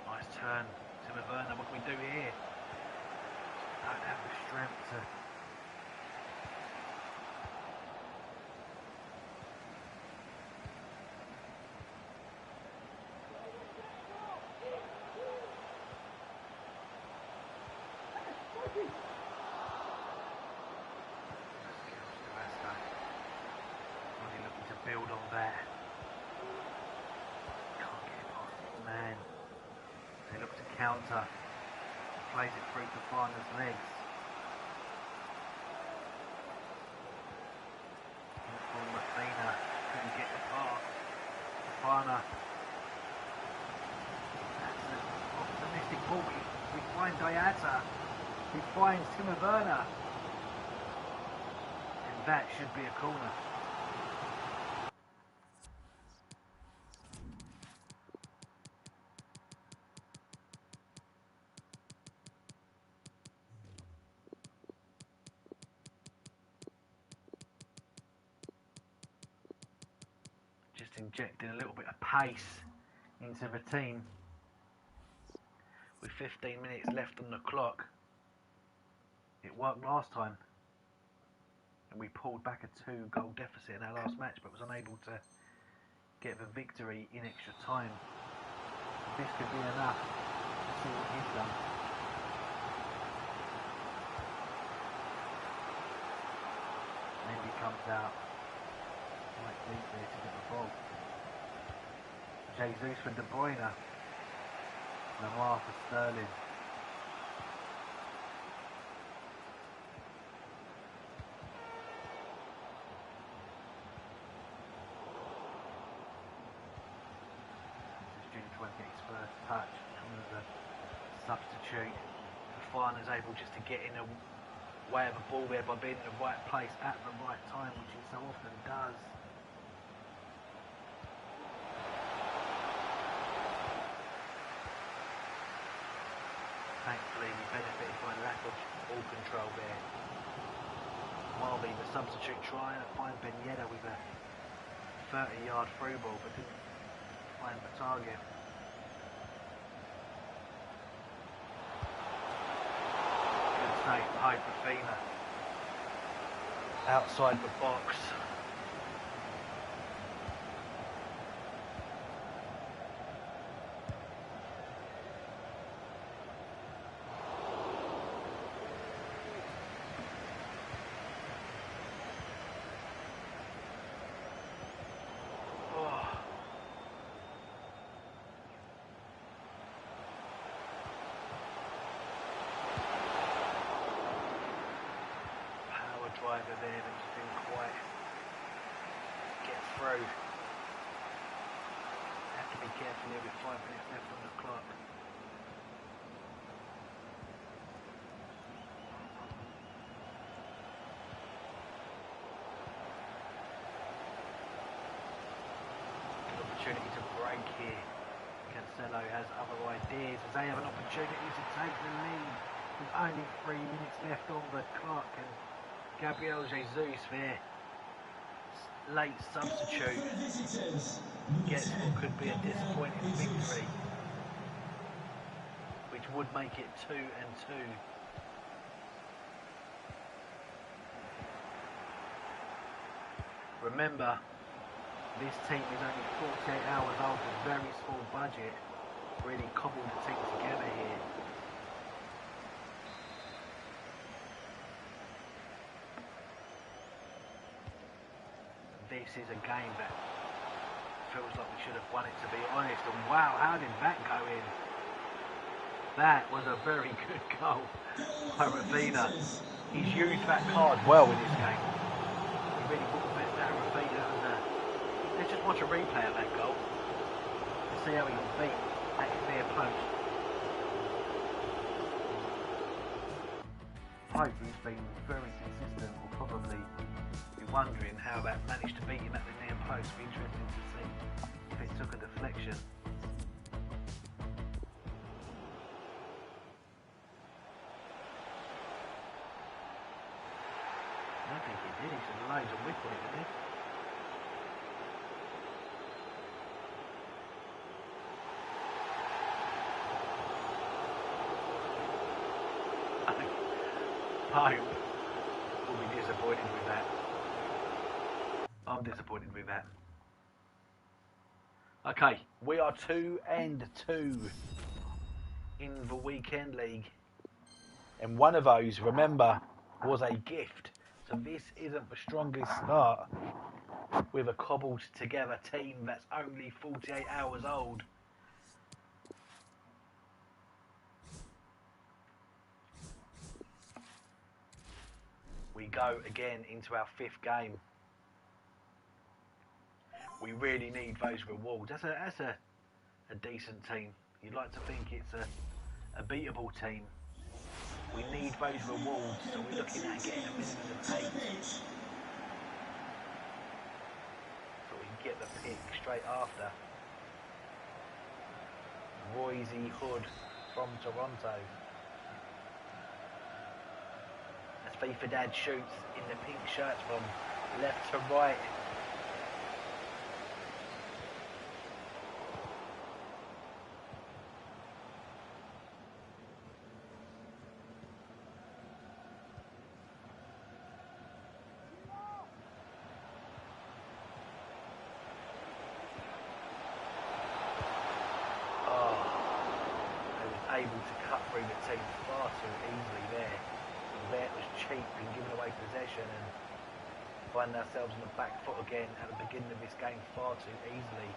Nice turn. Timo Werner. What can we do here? Don't have the strength to. Really looking to build on that. Can't get past this man. They look to counter. Plays it through to Fana's legs. For Rafinha, couldn't get the pass. Fana. That's an optimistic ball. We find Diata. We find Timo Werner. And that should be a corner. Just injecting a little bit of pace into the team. With 15 minutes left on the clock. It worked last time. And we pulled back a 2-goal deficit in our last match, but was unable to get the victory in extra time. This could be enough to see what he's done. Mendy comes out quite deeply to get the ball. Jesus for De Bruyne. Lamar for Sterling. Trying to get his first touch as a substitute. Fafana is able just to get in the way of the ball there by being in the right place at the right time, which he so often does. Thankfully, we benefited by lack of ball control there. Marby, the substitute, trying to find Ben Yedder with a 30-yard through ball, but didn't find the target. Good save, Hope Fafana. Outside the box. Driver there that just didn't quite get through. Have to be careful here with 5 minutes left on the clock. Good opportunity to break here. Cancelo has other ideas as they have an opportunity to take the lead with only 3 minutes left on the clock. And Gabriel Jesus there, late substitute, gets what could be a disappointing victory, which would make it 2-2. Remember, this team is only 48 hours old, a very small budget, really cobbled the team together here. This is a game that feels like we should have won it, to be honest. And wow, how did that go in? That was a very good goal by Ravina. He's used that card well in this game. He really put the best out of Ravina. And, let's just watch a replay of that goal and see how he got beat at his near post. Pope, who's been very consistent, will probably be wondering how that managed to beat him at the near post. Be interesting to see if it took a deflection. I don't think he did. He should have loads of whip on it, didn't he? Pope will be disappointed with that. I'm disappointed with that. Okay, we are 2-2 in the weekend league. And one of those, remember, was a gift. So this isn't the strongest start with a cobbled together team that's only 48 hours old. We go again into our 5th game. We really need those rewards. That's a decent team. You'd like to think it's a beatable team. We need those rewards, so we're looking at getting a minimum of 8. So we can get the pick straight after. Roisy Hood from Toronto. As FIFA Dad shoots in the pink shirts from left to right. Able to cut through the team far too easily there. That was cheap and giving away possession and finding ourselves on the back foot again at the beginning of this game far too easily.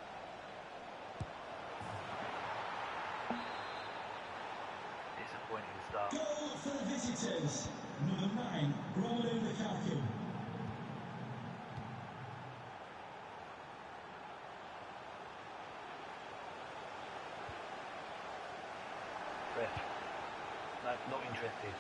Disappointing start. Goal for the visitors, number 9, Romelu Lukaku. Ref. No, not interested.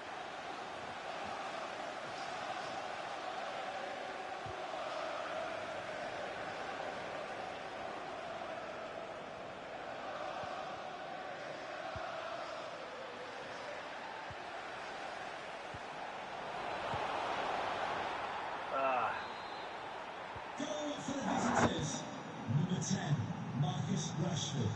Goal for the visitors, number 10, Marcus Rashford.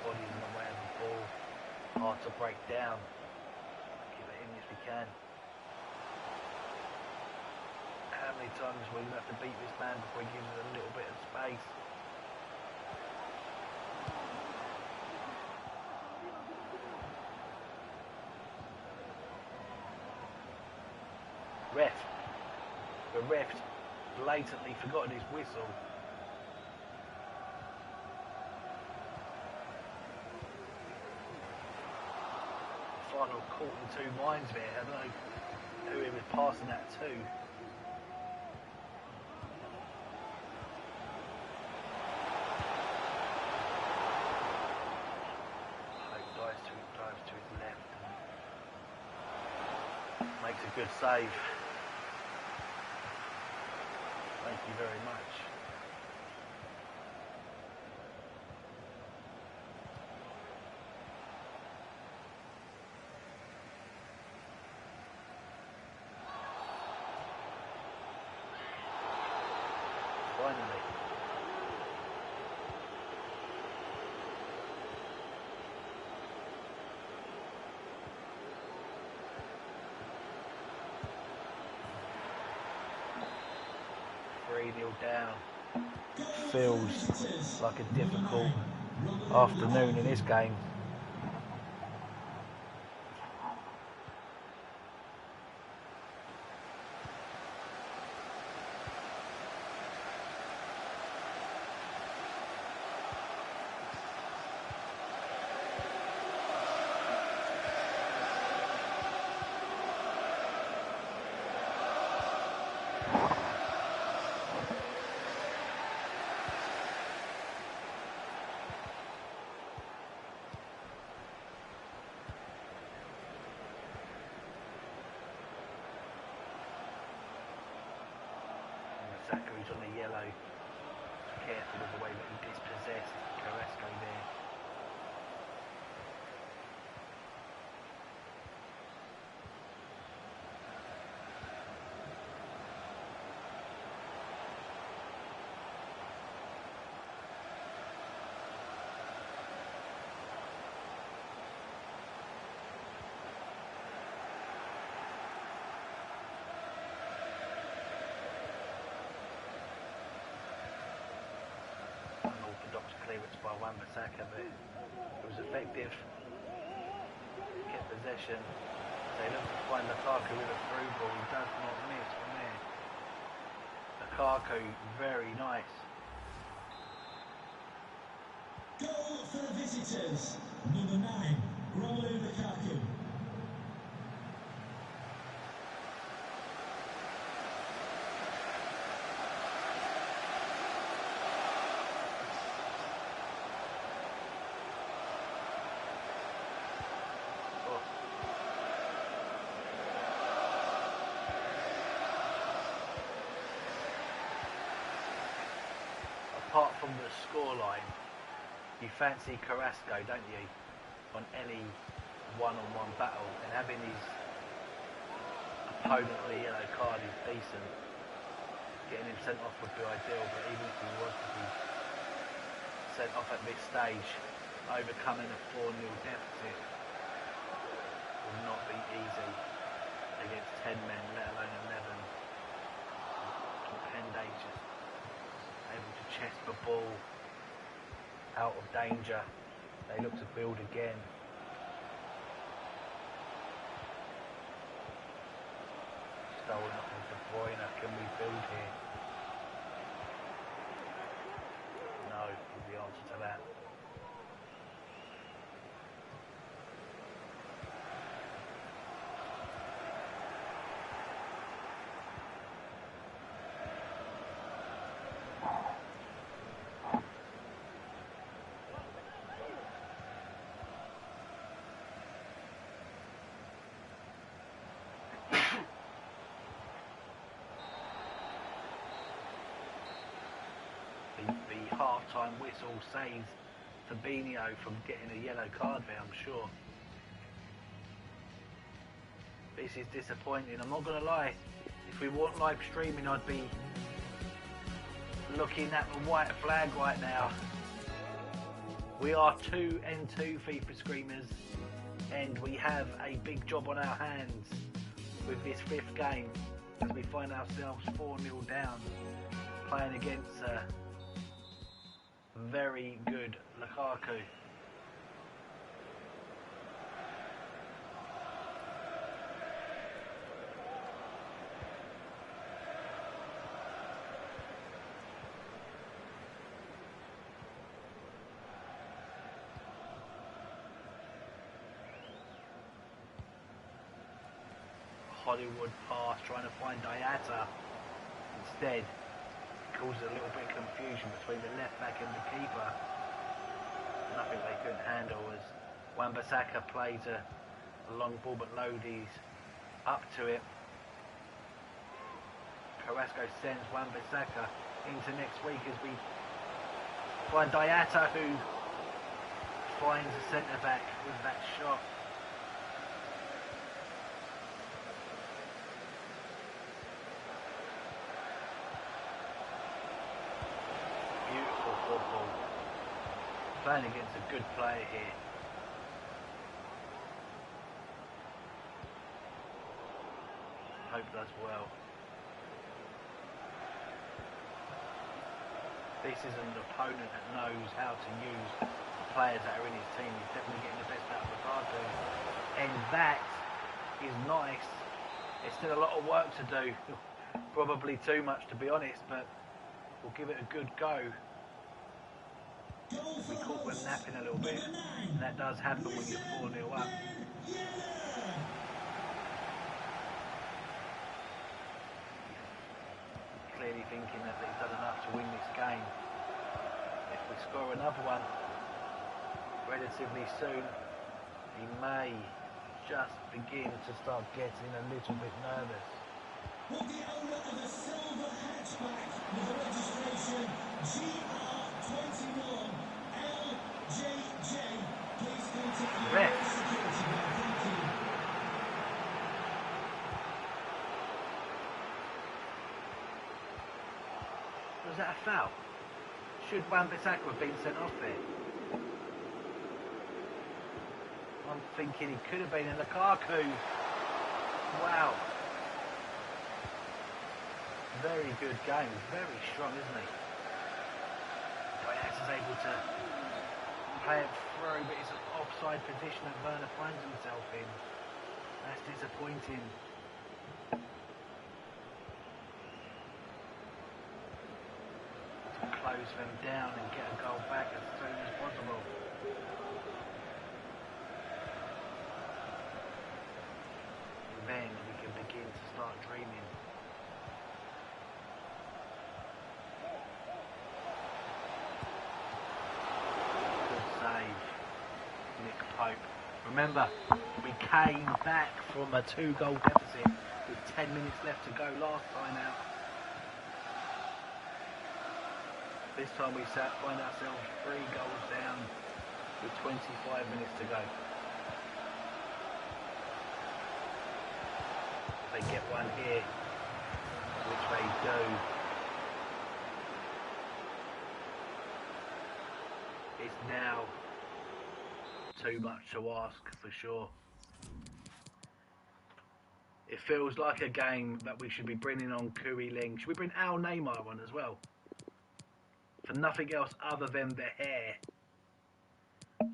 Bodies in the way of the ball, hard to break down. Keep it in as we can. How many times will we have to beat this man before he gives us a little bit of space? Ref. The ref blatantly forgotten his whistle. Final caught in two minds there. I don't know who he was passing that to. Hope dives to his left and makes a good save. Thank you very much. Finally. Nil down. Feels like a difficult afternoon in this game. Who's on the yellow, careful of the way that he dispossessed Carrasco there. Clearance by Wan-Bissaka, but it was effective. Get possession. They look to find Lukaku with a through ball. He does not miss from there. Lukaku, very nice. Goal for the visitors. Number 9, Romelu Lukaku. Apart from the scoreline, you fancy Carrasco, don't you, on any one-on-one battle, and having his opponent with a yellow card is decent. Getting him sent off would be ideal, but even if he was to be sent off at this stage, overcoming a 4-0 deficit will not be easy against 10 men, let alone 11. Pendé just able to chest the ball out of danger. They look to build again. Stolen off of De Bruyne. Can we build here? No, is the answer to that. The half-time whistle saves Fabinho from getting a yellow card there, I'm sure. This is disappointing, I'm not going to lie. If we want live streaming, I'd be looking at the white flag right now. We are 2-2 FIFA Screamers, and we have a big job on our hands with this 5th game as we find ourselves 4-0 down, playing against very good Lukaku. Hollywood pass, trying to find Diatta. Instead, causes a little bit of confusion between the left back and the keeper. Nothing they couldn't handle as Wan-Bissaka plays a long ball, but Lodi's up to it. Carrasco sends Wan-Bissaka into next week as we find Diatta, who finds the centre back with that shot. Beautiful football. Playing against a good player here. Hope does well. This is an opponent that knows how to use the players that are in his team. He's definitely getting the best out of Ricardo. And that is nice. There's still a lot of work to do. Probably too much, to be honest, but we'll give it a good go. We caught them napping a little bit. And that does happen when you're 4-0 up. Clearly thinking that he's done enough to win this game. If we score another one relatively soon, he may just begin to start getting a little bit nervous. Will the owner of the silver hatchback with the registration GR21LJJ please contact the security guard. Thank you. Was that a foul? Should Wan-Bissaka have been sent off there? I'm thinking he could have been in Lukaku. Wow. Very good game. Very strong, isn't he? Diaz is able to play it through, but it's an offside position that Werner finds himself in. That's disappointing. close them down and get a goal back as soon as possible. And then we can begin to start dreaming. Good save, Nick Pope. Remember, we came back from a 2-goal deficit with 10 minutes left to go last time out. This time we find ourselves 3 goals down with 25 minutes to go. They get one here, which they do. It's now too much to ask for sure. It feels like a game that we should be bringing on Kui Ling. Should we bring Al Neymar on as well? For nothing else other than the hair.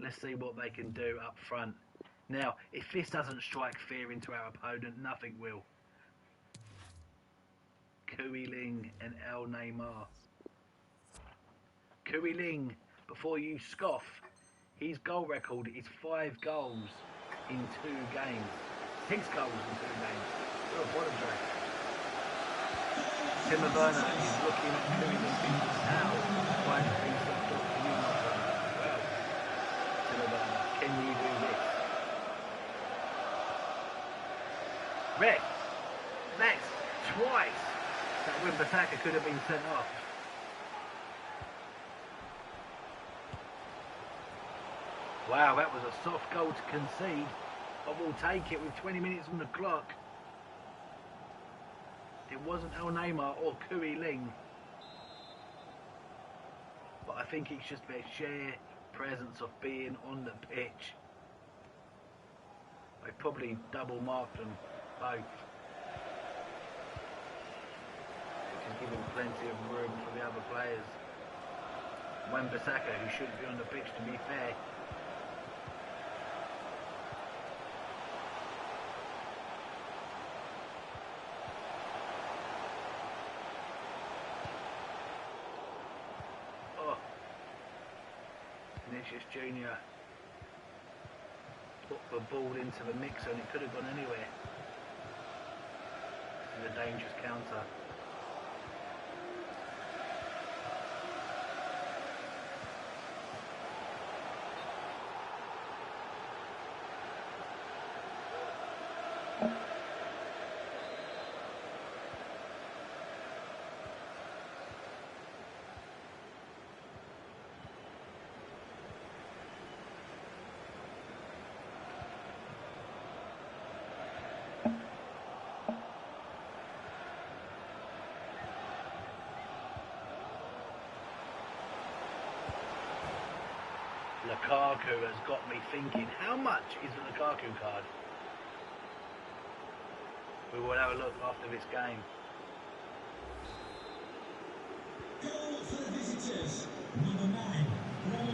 Let's see what they can do up front. Now, if this doesn't strike fear into our opponent, nothing will. Kui Ling and Al Neymar. Kui Ling, before you scoff, his goal record is 5 goals in 2 games. 6 goals in 2 games. Oh, what a joke. Timo Werner is looking at Kui Ling thinking, how? Why did he stop for you, my friend? Well, Timo Werner, can you do this? Red. Next. Twice. That Wan-Bissaka could have been sent off. Wow, that was a soft goal to concede. But we'll take it with 20 minutes on the clock. It wasn't El Neymar or Kui Ling. But I think it's just their sheer presence of being on the pitch. They probably double marked them both. Which is giving plenty of room for the other players. Wan-Bissaka, who shouldn't be on the pitch to be fair. Vinicius Jr. put the ball into the mixer and it could have gone anywhere. This is a dangerous counter. Lukaku has got me thinking, how much is the Lukaku card? We will have a look after this game. Goal for the visitors, number 9.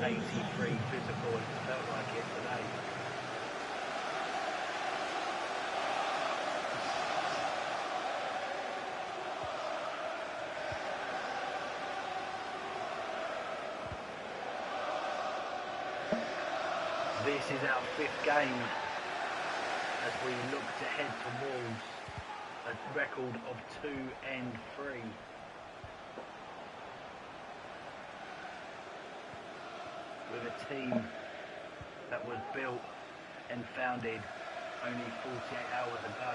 83 physical, and it felt like it today. This is our 5th game as we look to head towards a record of 2-3. With a team that was built and founded only 48 hours ago.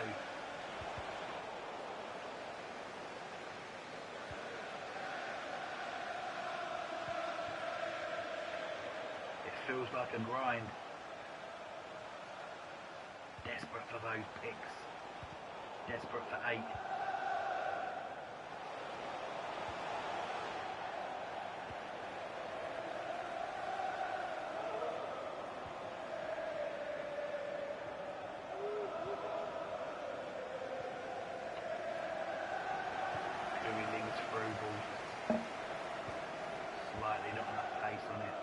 It feels like a grind. Desperate for those picks. Desperate for 8. Through ball. Slightly not enough pace on it.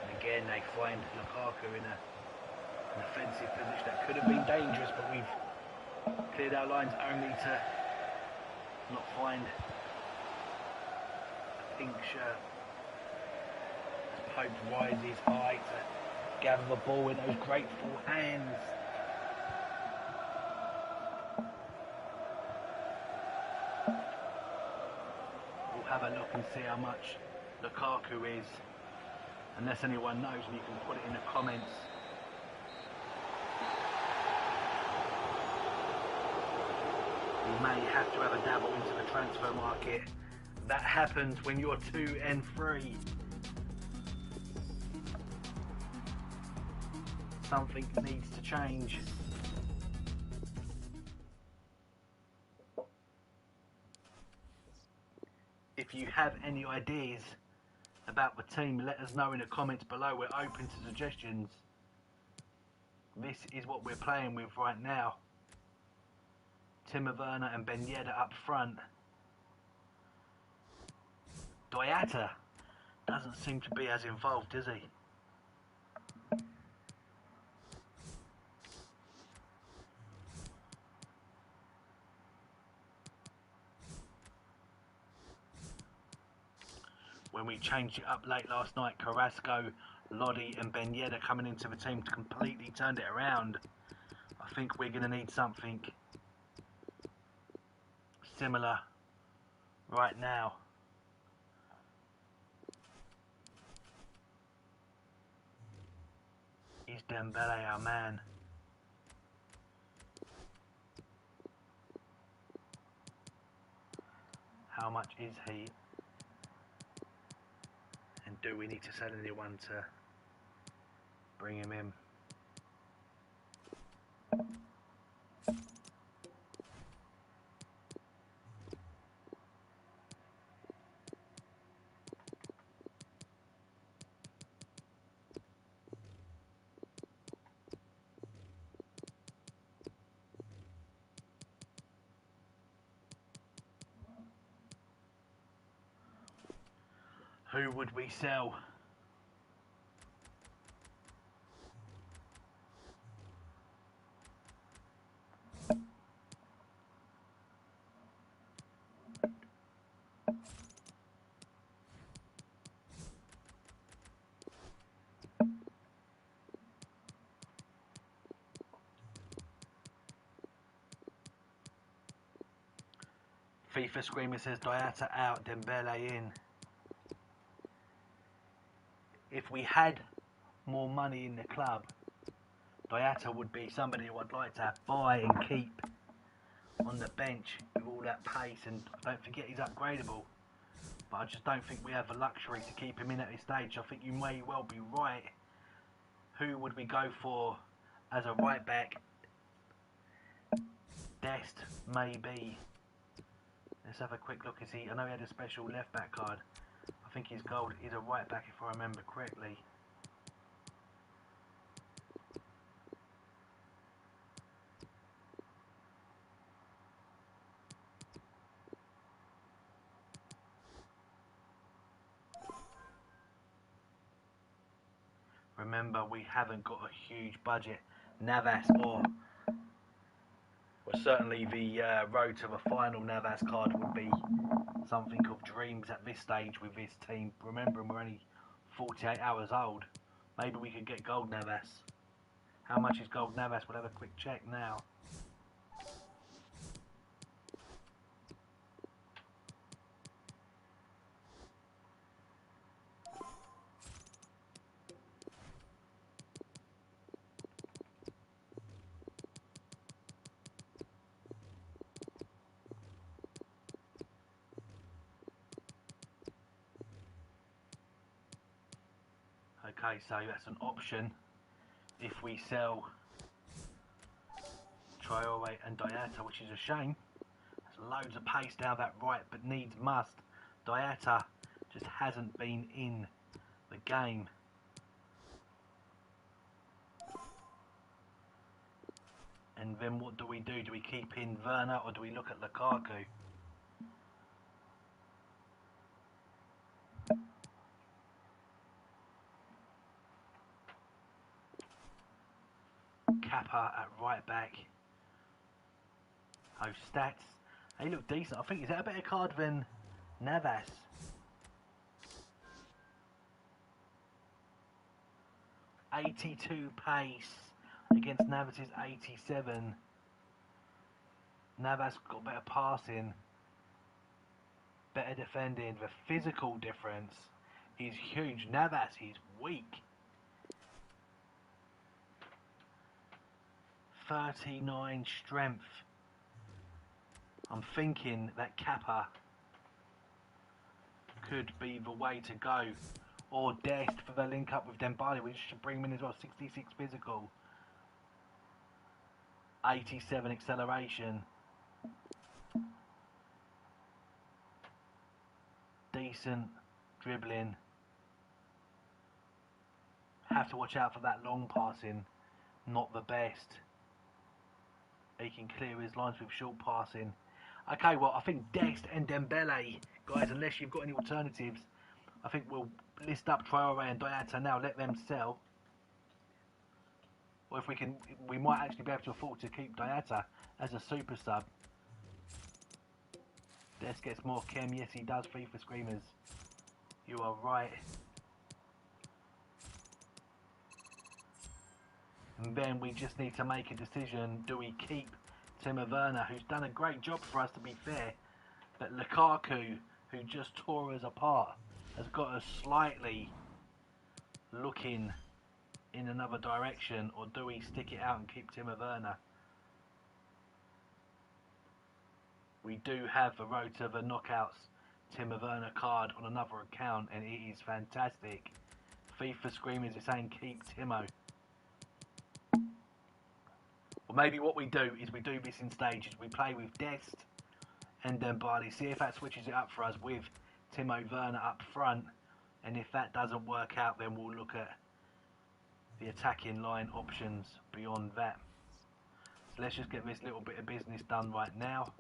And again they find Lukaku in an offensive position that could have been dangerous, but we've cleared our lines only to not find pink shirt. Pope rises high to gather the ball with those grateful hands. We'll have a look and see how much Lukaku is. Unless anyone knows, and you can put it in the comments. You may have to have a dabble into the transfer market. That happens when you're 2 and 3. Something needs to change. If you have any ideas about the team, let us know in the comments below. We're open to suggestions. This is what we're playing with right now. Timo Werner and Ben Yedder up front. Diatta doesn't seem to be as involved, does he? When we changed it up late last night, Carrasco, Lodi and Ben Yedder coming into the team completely turned it around. I think we're going to need something similar right now. Is Dembele our man? How much is he? And do we need to sell anyone to bring him in? Who would we sell? FIFA Screamer says Diatta out, Dembele in. If we had more money in the club, Diatta would be somebody who I'd like to buy and keep on the bench with all that pace, and don't forget he's upgradable. But I just don't think we have the luxury to keep him in at this stage. I think you may well be right. Who would we go for as a right back? Dest, maybe. Let's have a quick look. I know he had a special left back card. I think his gold is a right back if I remember correctly. Remember, we haven't got a huge budget. Navas or certainly the road to the final Navas card would be something of dreams at this stage with this team. Remembering we're only 48 hours old. Maybe we could get gold Navas. How much is gold Navas? We'll have a quick check now. Okay, so that's an option if we sell Traore and Diatta, which is a shame. There's loads of pace down that right, but needs must. Diatta just hasn't been in the game. And then what do we do? Do we keep in Werner or do we look at Lukaku? Kappa at right back. Oh, stats. They look decent. I think, is that a better card than Navas? 82 pace against Navas's 87. Navas got better passing, better defending. The physical difference is huge. Navas is weak. 39 strength. I'm thinking that Kappa could be the way to go. Or Dest for the link up with Dembele, which should bring him in as well. 66 physical. 87 acceleration. Decent dribbling. Have to watch out for that long passing. Not the best. He can clear his lines with short passing. Okay, well, I think Dest and Dembele, guys, unless you've got any alternatives, I think we'll list up Traore and Diatta now, let them sell. Or if we can, we might actually be able to afford to keep Diatta as a super sub. Des gets more chem, yes he does, FIFA Screamers. You are right. And then we just need to make a decision, do we keep Timo Werner, who's done a great job for us to be fair, but Lukaku, who just tore us apart, has got us slightly looking in another direction, or do we stick it out and keep Timo Werner? We do have the Road to the Knockouts Timo Werner card on another account, and it is fantastic. FIFA Screamers is saying keep Timo. Well, maybe what we do is we do this in stages. We play with Dest and Dembele, see if that switches it up for us with Timo Werner up front, and if that doesn't work out, then we'll look at the attacking line options beyond that. So let's just get this little bit of business done right now,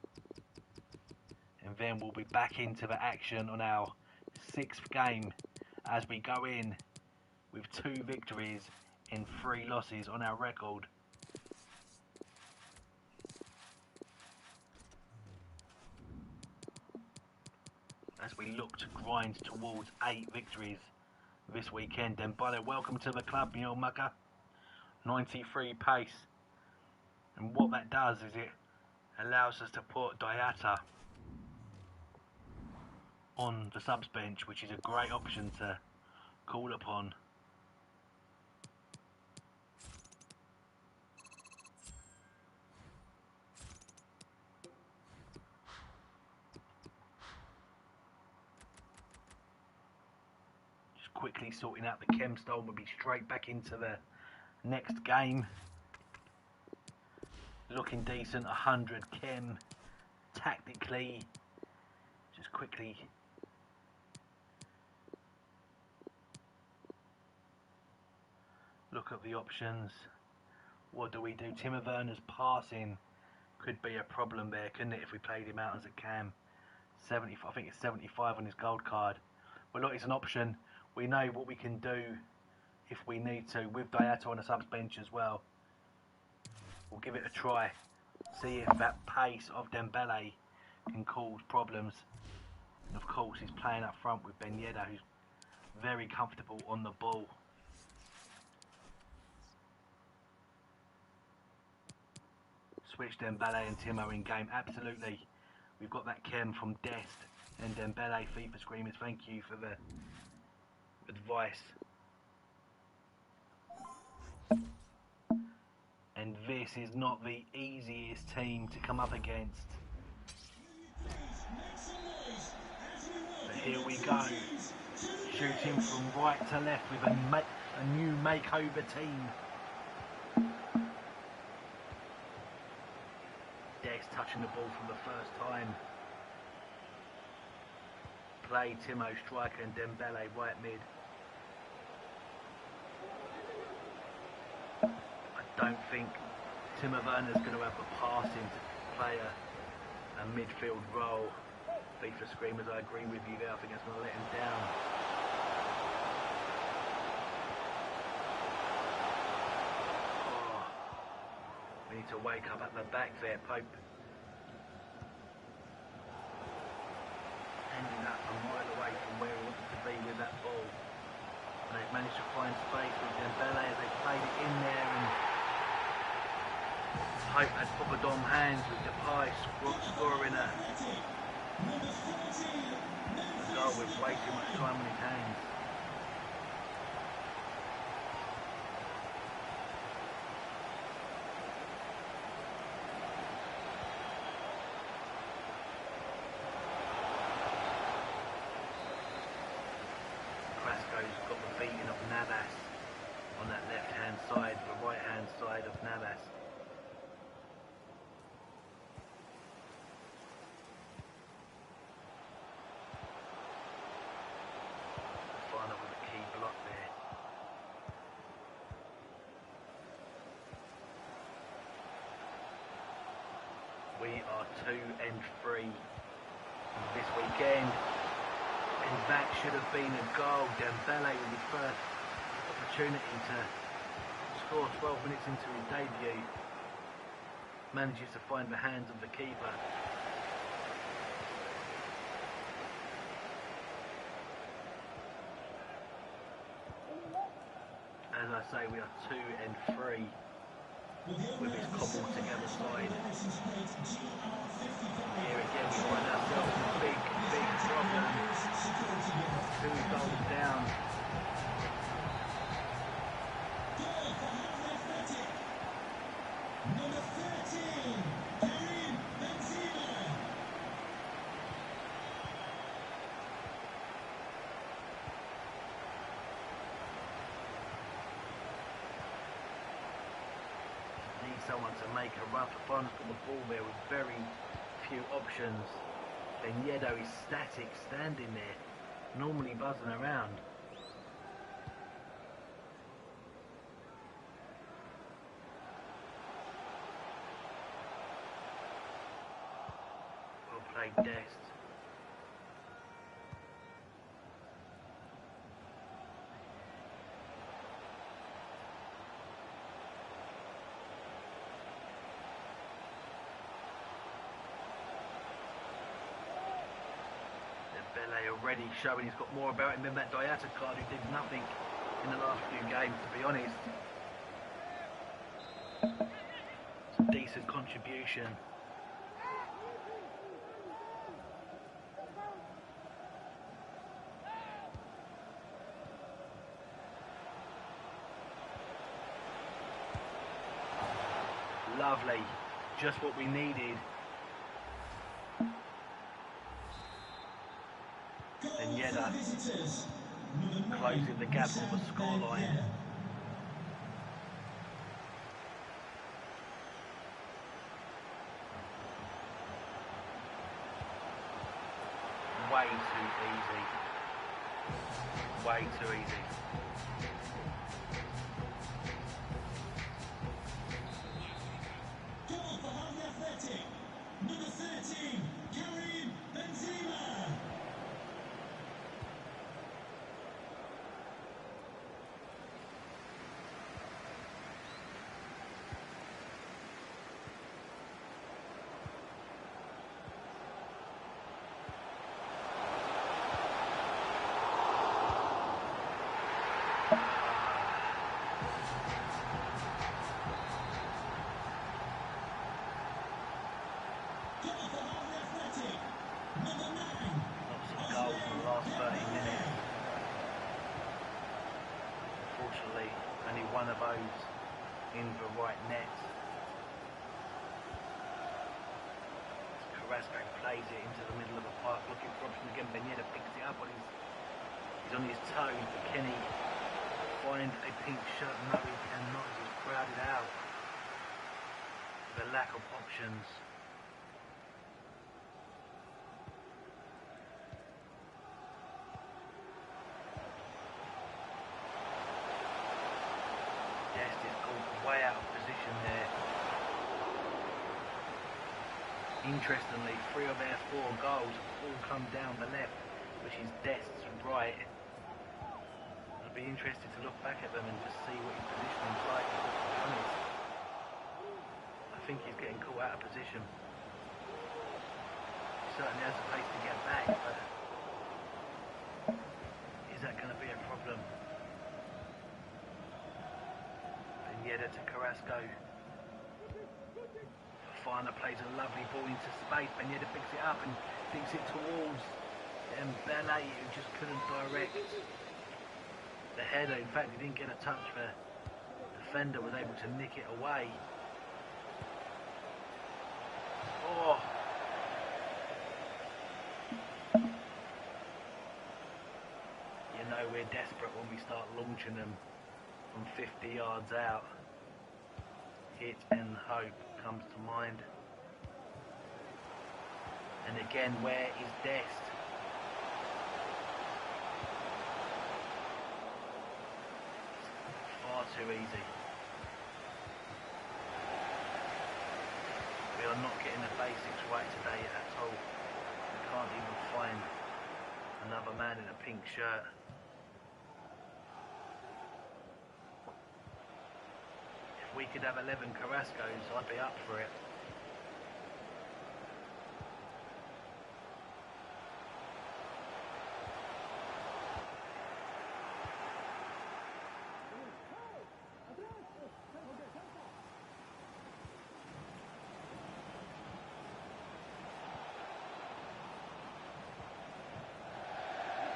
and then we'll be back into the action on our 6th game as we go in with 2 victories and 3 losses on our record. As we look to grind towards 8 victories this weekend. Dembele, welcome to the club, Mule Mucker. 93 pace. And what that does is it allows us to put Diatta on the subs bench, which is a great option to call upon. Quickly sorting out the chem stone, we'll be straight back into the next game. Looking decent, 100 chem. Tactically, just quickly look at the options. What do we do? Timo Werner's passing could be a problem there, couldn't it, if we played him out as a cam? 70, I think it's 75 on his gold card. Well, look, it's an option. We know what we can do if we need to with Diatta on the subs bench as well. We'll give it a try. See if that pace of Dembele can cause problems. And of course, he's playing up front with Ben Yedder, who's very comfortable on the ball. Switch Dembele and Timo in game, absolutely. We've got that chem from Dest and Dembele. FIFA Screamers, thank you for the advice. And this is not the easiest team to come up against. But here we go, shooting from right to left with a new makeover team. Des touching the ball for the first time. Play Timo striker and Dembele right mid. I don't think Timo Werner's going to have the passing to play a midfield role. FIFA Screamers, I agree with you there. I think that's going to let him down. Oh, we need to wake up at the back there, Pope. Ending up a mile away from where he wanted to be with that ball. They've managed to find space with Dembele as they played it in there, and hope had Poppadom hands with Depay scoring a goal with way too much time on his hands. Carrasco's got the beating of Navas on that left-hand side, the right-hand side of Navas. Final with a key block there. We are 2-3 this weekend. And that should have been a goal. Dembele with his first opportunity to score 12 minutes into his debut manages to find the hands of the keeper. As I say, we are 2-3 with his cobbled together side. Here again we find ourselves in a big problem. 2 goals down. Number 13, Karim Benzema. Need someone to make a run. Fifan's got the ball there with very few options. Ben Yeddo is static, standing there, normally buzzing around. Well played, Dest. Dembele already showing he's got more about him than that Diatta card who did nothing in the last few games, to be honest. It's a decent contribution. Lovely, just what we needed. And Yedda closing the gap on the scoreline. Way too easy. Way too easy. Goal for Harvey Athletic. Number 13, Karim Benzema. Only one of those in the right net. Carrasco plays it into the middle of the park, looking for option again. Ben Yedda picks it up on he's on his toes, but can he find a pink shirt? No, he cannot. He's crowded out. The lack of options. Way out of position there. Interestingly, 3 of their 4 goals have all come down the left, which is Dest's right. I'd be interested to look back at them and just see what his positioning's like, to be honest. I think he's getting caught out of position. He certainly has the pace to get back, but is that going to be a problem? Yeda to Carrasco. Fafana plays a lovely ball into space. Ben Yedder picks it up and thinks it towards Mbele, who just couldn't direct the header. In fact, he didn't get a touch. The defender was able to nick it away. Oh! You know we're desperate when we start launching them from 50 yards out. Hit and hope comes to mind. And again, where is Dest? Far too easy. We are not getting the basics right today at all. We can't even find another man in a pink shirt. If we could have 11 Carrascos, I'd be up for it.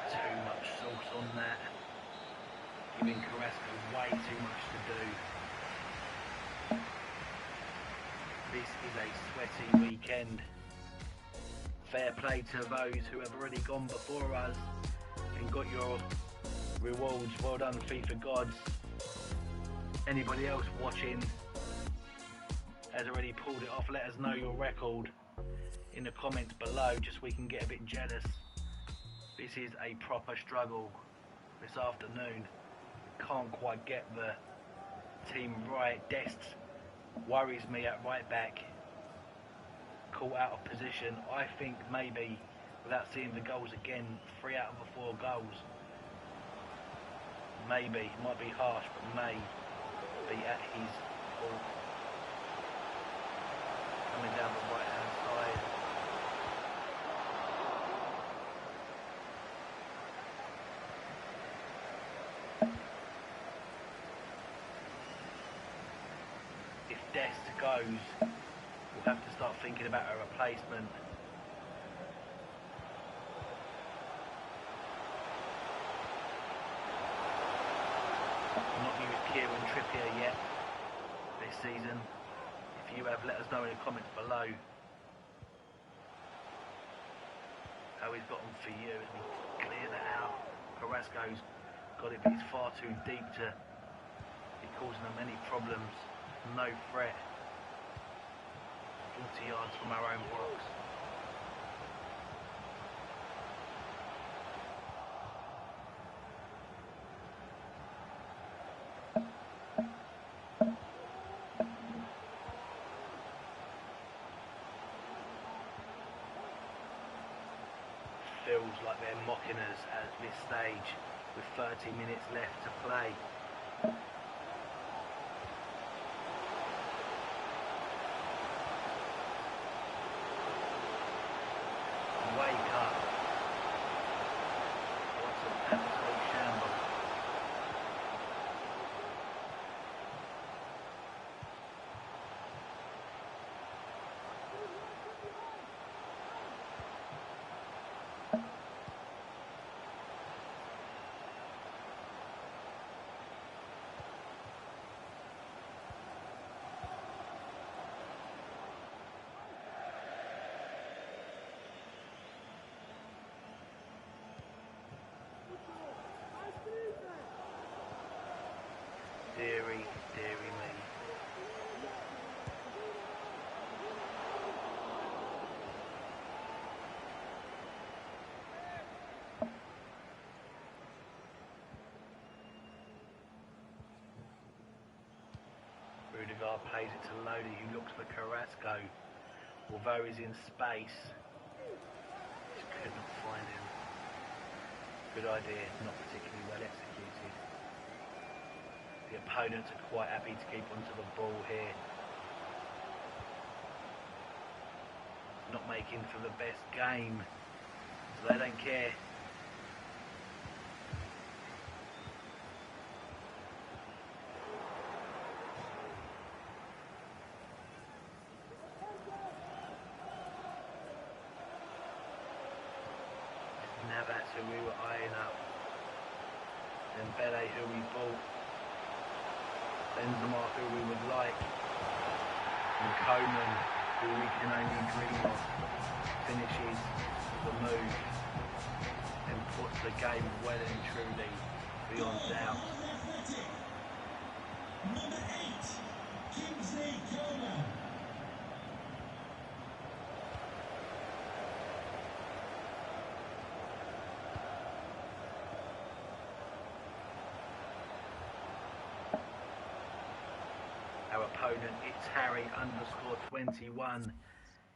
Too much sauce on that. Giving Carrasco way too much to do. This is a sweaty weekend. Fair play to those who have already gone before us and got your rewards. Well done, FIFA gods. Anybody else watching has already pulled it off. Let us know your record in the comments below, just so we can get a bit jealous. This is a proper struggle this afternoon. Can't quite get the team right. Dest worries me at right back. Caught out of position. I think maybe, without seeing the goals again, 3 out of the 4 goals. Maybe, might be harsh, but may be at his fault. Coming down the right hand side. If Dest goes, we'll have to start thinking about a replacement. Not used Kieran Trippier yet this season. If you have, let us know in the comments below how he's got on for you as we clear that out. Carrasco's got it, but he's far too deep to be causing them any problems. No threat. 40 yards from our own box. Feels like they're mocking us at this stage with 30 minutes left to play. Wake up. What's an absolute shambles. Deary, deary me. Rudiger plays it to Lodi, who looks for Carrasco. Although he's in space, just couldn't find him. Good idea, not particularly well executed. The opponents are quite happy to keep onto the ball here. Not making for the best game, so they don't care. who we were eyeing up. Dembele, who we bought. Benzema, who we would like. And Coman, who we can only dream of, finishes the move and puts the game well and truly beyond doubt. Number 8, Kingsley Coman. Our opponent, it's Harry_21.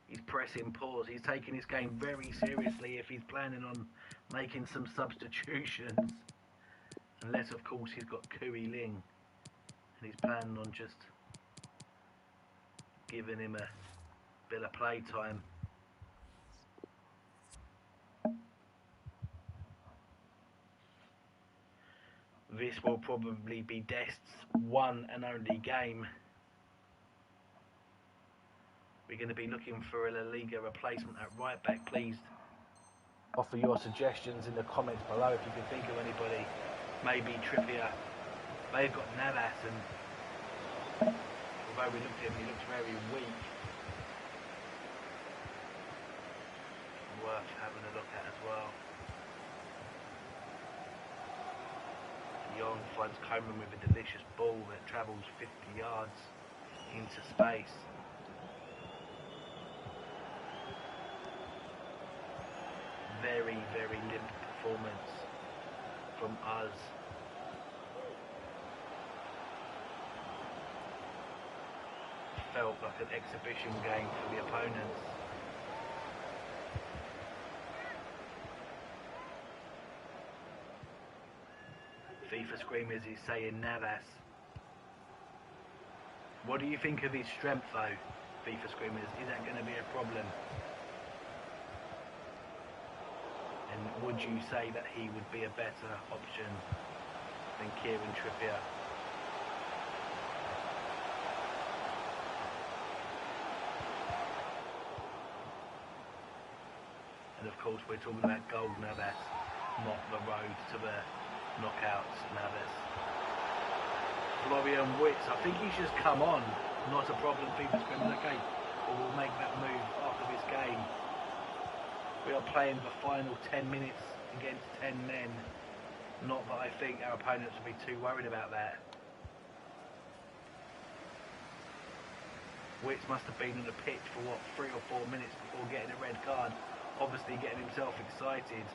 He's pressing pause. He's taking his game very seriously if he's planning on making some substitutions. Unless, of course, he's got Kui Ling and he's planning on just giving him a bit of play time. This will probably be Dest's one and only game. We're going to be looking for a La Liga replacement at right back. Please offer your suggestions in the comments below if you can think of anybody. Maybe Trippier. They've got Navas, and although we looked at him, he looks very weak. Worth having a look at as well. Young finds Coman with a delicious ball that travels 50 yards into space. Very, very limp performance from us. Felt like an exhibition game for the opponents. FIFA Screamers is saying Navas. What do you think of his strength though, FIFA Screamers? Is that going to be a problem? And would you say that he would be a better option than Kieran Trippier? And of course we're talking about gold Navas, not the road to the knockouts Navas. Florian Wirtz, I think he should just come on. Not a problem, FIFA Screamers, okay. But we'll make that move after this game. We are playing the final 10 minutes against 10 men. Not that I think our opponents will be too worried about that. Wirtz must have been on the pitch for what, 3 or 4 minutes before getting a red card. Obviously getting himself excited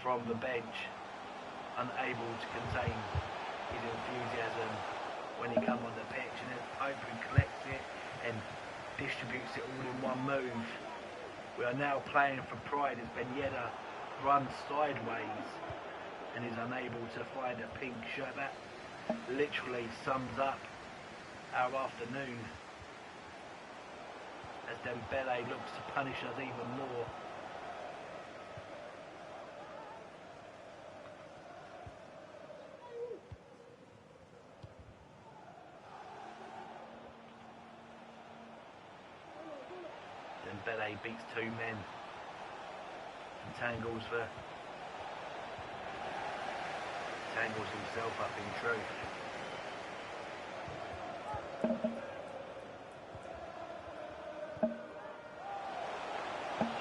from the bench, unable to contain his enthusiasm when he comes on the pitch, and then Pope collects it and distributes it all in one move. We are now playing for pride as Ben Yedder runs sideways and is unable to find a pink shirt. That literally sums up our afternoon as Dembele looks to punish us even more. Dembele beats 2 men, entangles himself up in truth.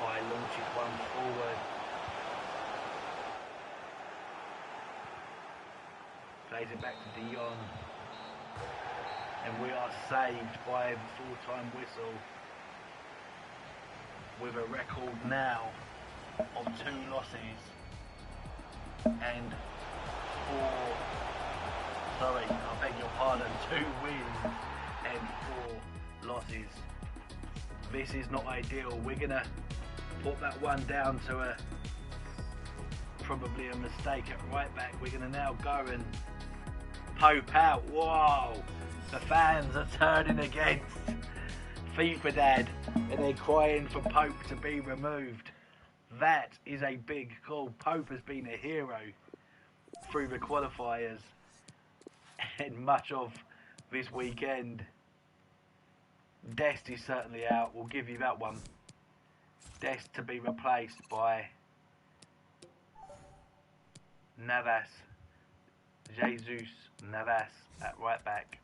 High launches one forward. Plays it back to De Jong. And we are saved by the full-time whistle, with a record now of 2 losses and 2 wins and 4 losses. This is not ideal. We're gonna put that one down to probably a mistake at right back. We're gonna now go and Pope out. Whoa, the fans are turning against FIFA Dad and they're crying for Pope to be removed. That is a big call. Pope has been a hero through the qualifiers and much of this weekend. Dest is certainly out, we'll give you that one. Dest to be replaced by Navas, Jesus Navas at right back.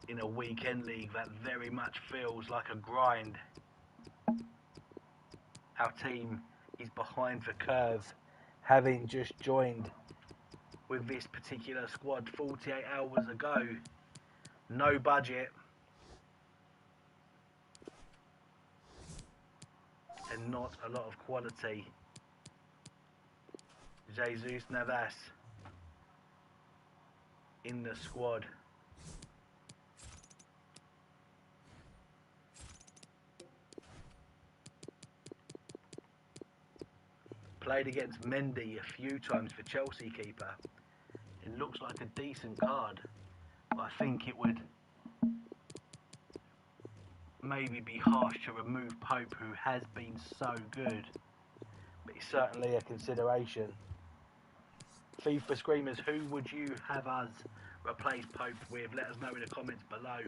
In a weekend league that very much feels like a grind. Our team is behind the curve, having just joined with this particular squad 48 hours ago. No budget and not a lot of quality. Jesus Navas in the squad. Played against Mendy a few times for Chelsea keeper. It looks like a decent card, but I think it would maybe be harsh to remove Pope, who has been so good, but it's certainly a consideration. FIFA Screamers, who would you have us replace Pope with? Let us know in the comments below.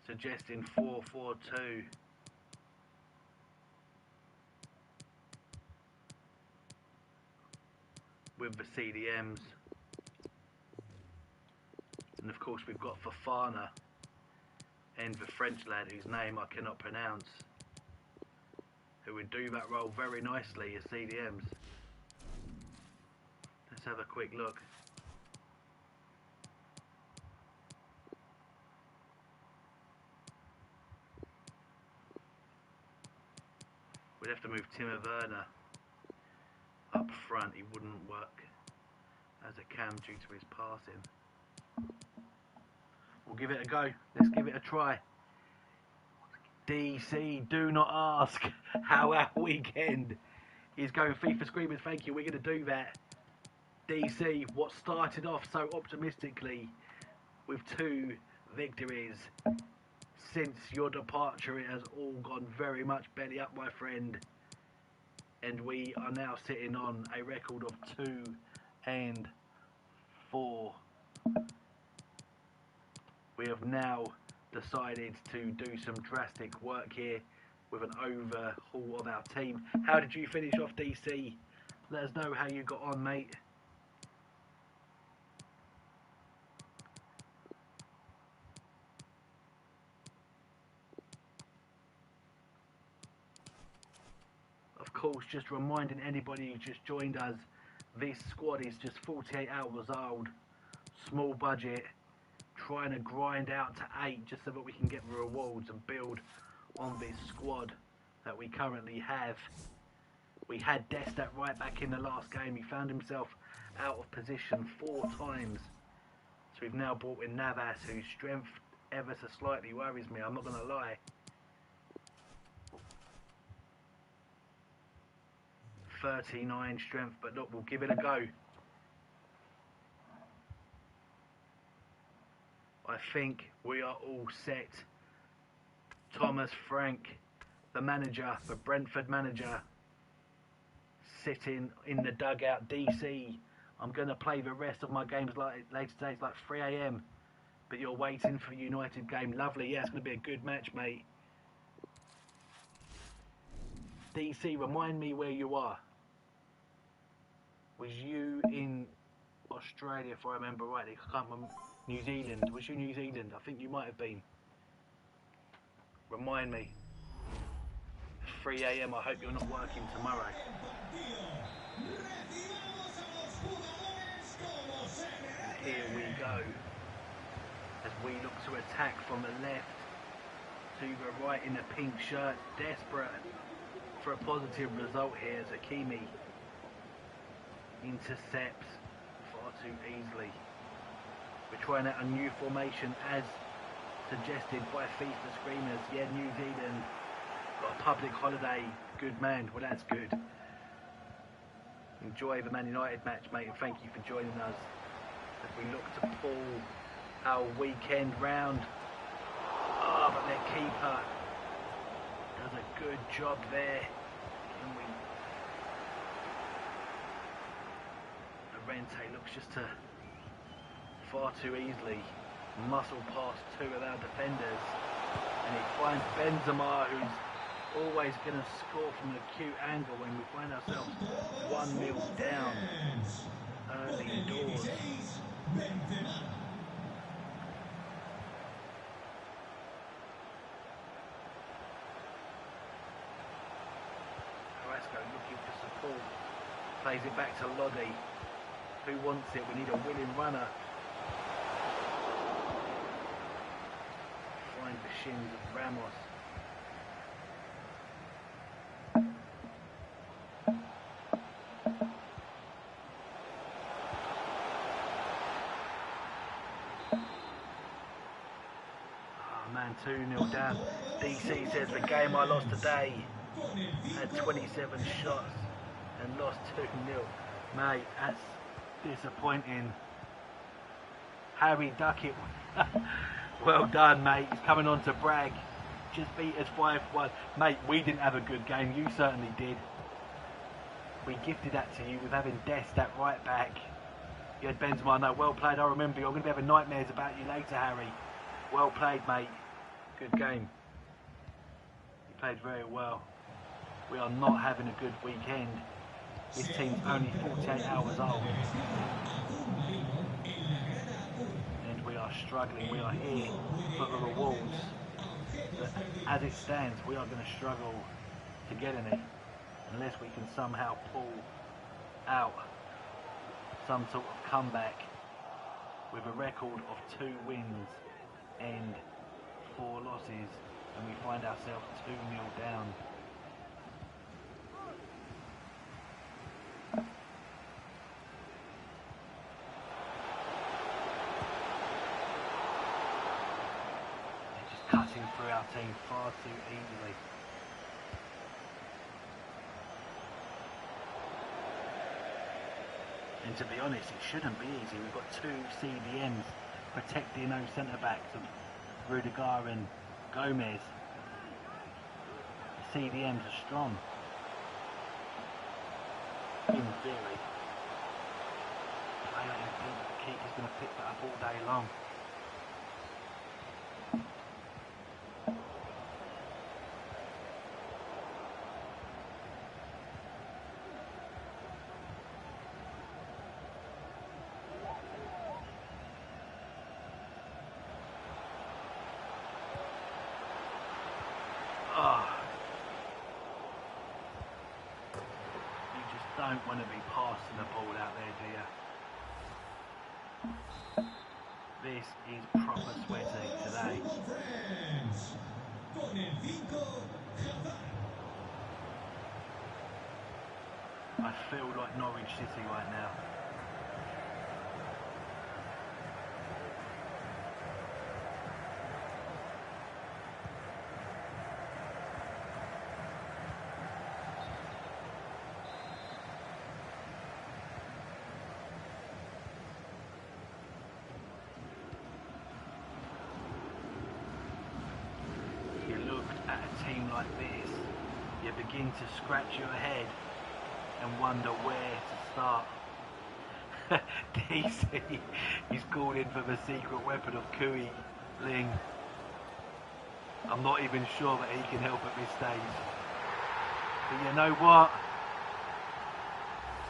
Suggesting 4-4-2. With the CDMs. And of course we've got Fofana and the French lad whose name I cannot pronounce, who would do that role very nicely as CDMs. Let's have a quick look. We'd have to move Timo Werner up front. He wouldn't work as a cam due to his passing. We'll give it a go. Let's give it a try. DC, do not ask how our weekend is going. FIFA Screamers, thank you. We're going to do that. DC, what started off so optimistically with 2 victories, since your departure it has all gone very much belly up, my friend, and we are now sitting on a record of 2-4. We have now decided to do some drastic work here with an overhaul of our team. How did you finish off, DC? Let us know how you got on, mate. Of course, just reminding anybody who just joined us, this squad is just 48 hours old, small budget, trying to grind out to 8 just so that we can get the rewards and build on this squad that we currently have. We had Dest at right back in the last game. He found himself out of position 4 times. So we've now brought in Navas, whose strength ever so slightly worries me, I'm not going to lie. 39 strength, but look, we'll give it a go. I think we are all set. Thomas Frank, the manager, the Brentford manager, sitting in the dugout. DC, I'm going to play the rest of my games later today. It's like 3 AM, but you're waiting for the United game. Lovely, yeah, it's going to be a good match, mate. DC, remind me where you are. Was you in Australia, if I remember rightly? I can't remember. New Zealand. Was you New Zealand? I think you might have been. Remind me. 3 AM. I hope you're not working tomorrow. And here we go. As we look to attack from the left to the right in a pink shirt. Desperate for a positive result here. Zakimi intercepts far too easily. We're trying out a new formation as suggested by FIFA Screamers. Yeah, New Zealand got a public holiday. Good man, well that's good. Enjoy the Man United match, mate, and thank you for joining us as we look to pull our weekend round. Oh, but their keeper does a good job there. Can we... Rente looks just to far too easily muscle past two of our defenders, and it finds Benzema, who's always going to score from an acute angle when we find ourselves 1-0 down early doors. Carrasco looking for support, plays it back to Lodi. Who wants it? We need a willing runner. Find the shins of Ramos. Oh man, 2-0 down. DC says the game I lost today. Had 27 shots and lost 2-0. Mate, that's disappointing. Harry Duckett. Well done, mate. He's coming on to brag. Just beat us 5-1. Mate, we didn't have a good game. You certainly did. We gifted that to you with having Dest at right back. You had Benzema. No, well played. I remember you. I'm going to be having nightmares about you later, Harry. Well played, mate. Good game. You played very well. We are not having a good weekend. This team's only 48 hours old. And we are struggling. We are here for the rewards. But as it stands, we are going to struggle to get in it unless we can somehow pull out some sort of comeback with a record of 2 wins and 4 losses, and we find ourselves 2-0 down. Cutting through our team far too easily. And to be honest, it shouldn't be easy. We've got 2 CDMs protecting those centre-backs of Rudiger and Gomez. The CDMs are strong. In theory. Play that in deep, the keeper's going to pick that up all day long. Don't want to be passing the ball out there, do you? This is proper sweaty today. I feel like Norwich City right now. Like this, you begin to scratch your head and wonder where to start. DC is called in for the secret weapon of Kui Ling. I'm not even sure that he can help at this stage. But you know what?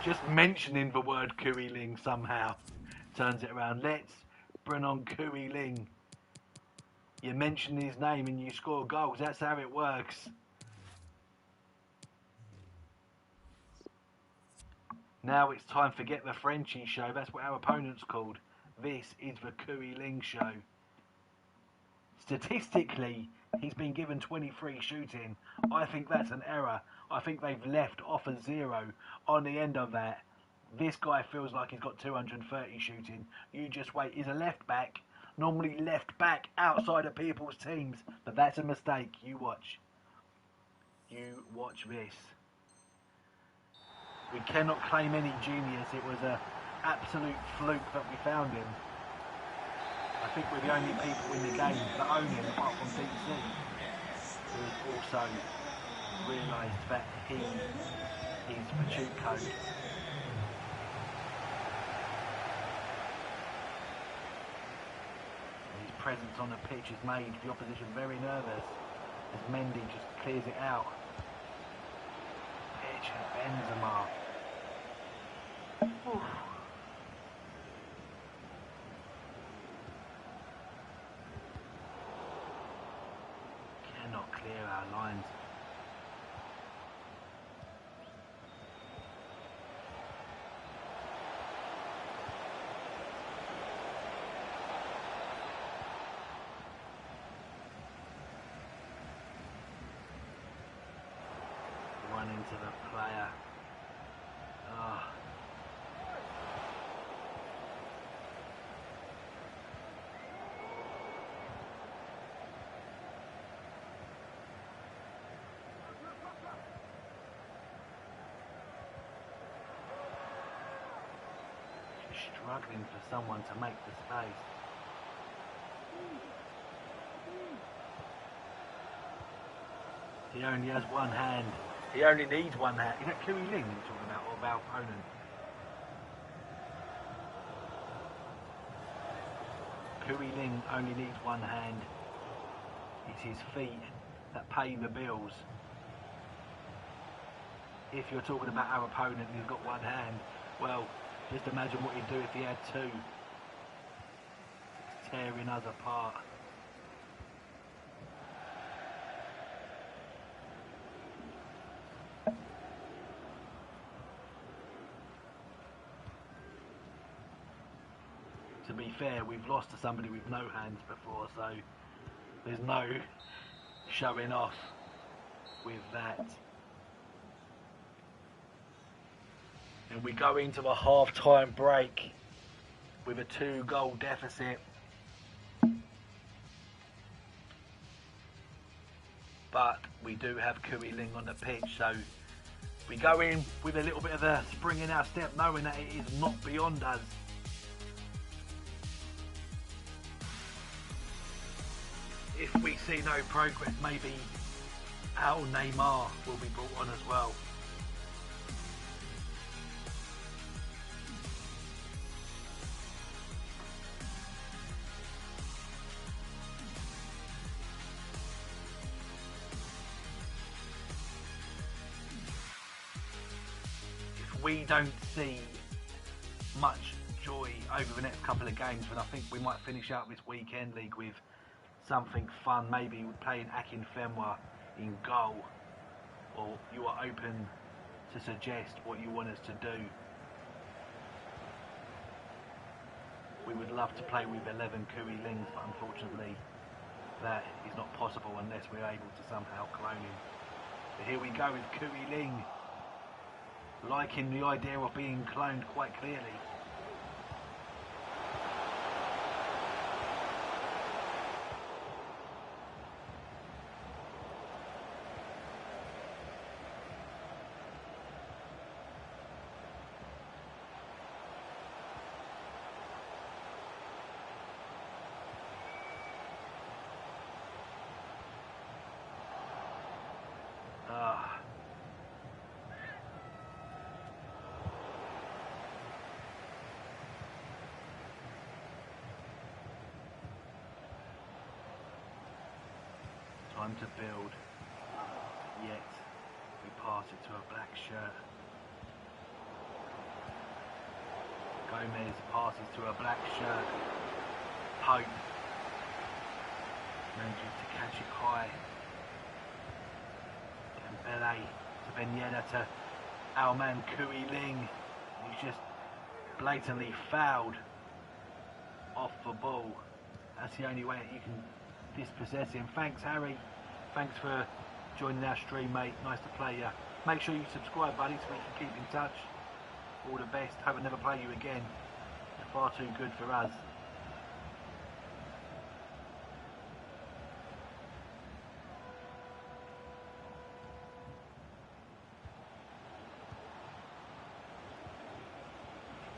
Just mentioning the word Kui Ling somehow turns it around. Let's bring on Kui Ling. You mention his name and you score goals. That's how it works. Now it's time for Get the Frenchie show. That's what our opponent's called. This is the Kui Ling show. Statistically, he's been given 23 shooting. I think that's an error. I think they've left off a 0 on the end of that. This guy feels like he's got 230 shooting. You just wait. He's a left back. Normally left back outside of people's teams, but that's a mistake. You watch. You watch this. We cannot claim any genius. It was an absolute fluke that we found him. I think we're the only people in the game that own him, apart from DC, who also realised that he is the cheat code. presence on the pitch has made the opposition very nervous as Mendy just clears it out. Pitch and Benzema. Oof. Cannot clear our lines. Run into the player. Oh. Struggling for someone to make the space. He only has one hand. He only needs one hand. Is that Kui Ling you're talking about, or our opponent? Kui Ling only needs one hand. It's his feet that pay the bills. If you're talking about our opponent who's got one hand, well, just imagine what he'd do if he had two. Tearing us apart. To be fair, we've lost to somebody with no hands before, so there's no showing off with that. And we go into a half-time break with a 2-goal deficit. But we do have Kui Ling on the pitch, so we go in with a little bit of a spring in our step, knowing that it is not beyond us. If we see no progress, maybe our Neymar will be brought on as well. If we don't see much joy over the next couple of games, then I think we might finish out this weekend league with something fun. Maybe we're playing Akinfenwa in goal, or you are open to suggest what you want us to do. We would love to play with 11 Kui Lings, but unfortunately that is not possible unless we're able to somehow clone him. But here we go with Kui Ling, liking the idea of being cloned quite clearly. Time to build, yet we pass it to a black shirt. Gomez passes to a black shirt. Pope manages to catch it high. Dembele to Ben Yedder to our man Kui Ling. He's just blatantly fouled off the ball. That's the only way you can dispossess him. Thanks, Harry. Thanks for joining our stream, mate. Nice to play you. Make sure you subscribe, buddy, so we can keep in touch. All the best. Hope I never play you again. You're far too good for us.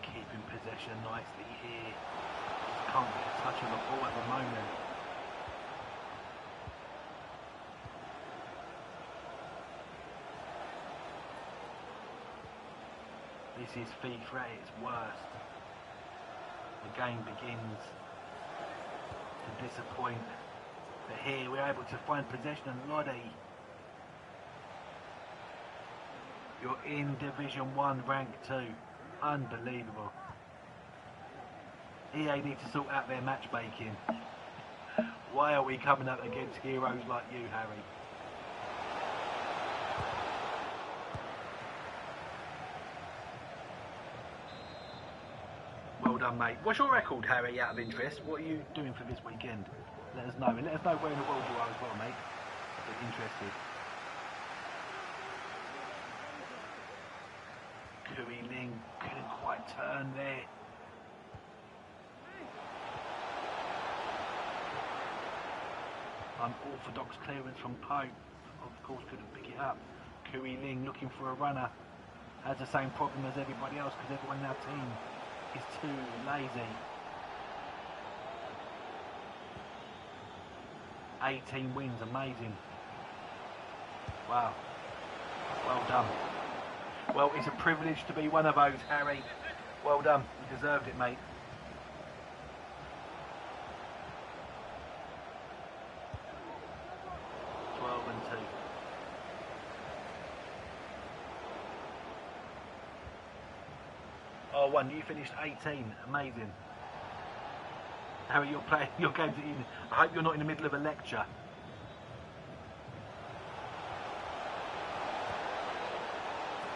Keeping possession nicely here. Just can't get a touch of the ball at the moment. This is FIFA at its worst. The game begins to disappoint. But here we're able to find possession and Lodi. You're in Division 1, rank 2. Unbelievable. EA need to sort out their matchmaking. Why are we coming up against heroes like you, Harry? Well done, mate. What's your record, Harry, out of interest? What are you doing for this weekend? Let us know. And let us know where in the world you are as well, mate. I'd be interested. Kui Ling couldn't quite turn there. Unorthodox clearance from Pope. Of course, couldn't pick it up. Kui Ling looking for a runner. Has the same problem as everybody else because everyone in our team is too lazy. 18 wins, amazing. Wow. Well done. Well, it's a privilege to be one of those, Harry. Well done. You deserved it, mate. Oh, one, you finished 18. Amazing. Harry, you're playing your games at uni. I hope you're not in the middle of a lecture.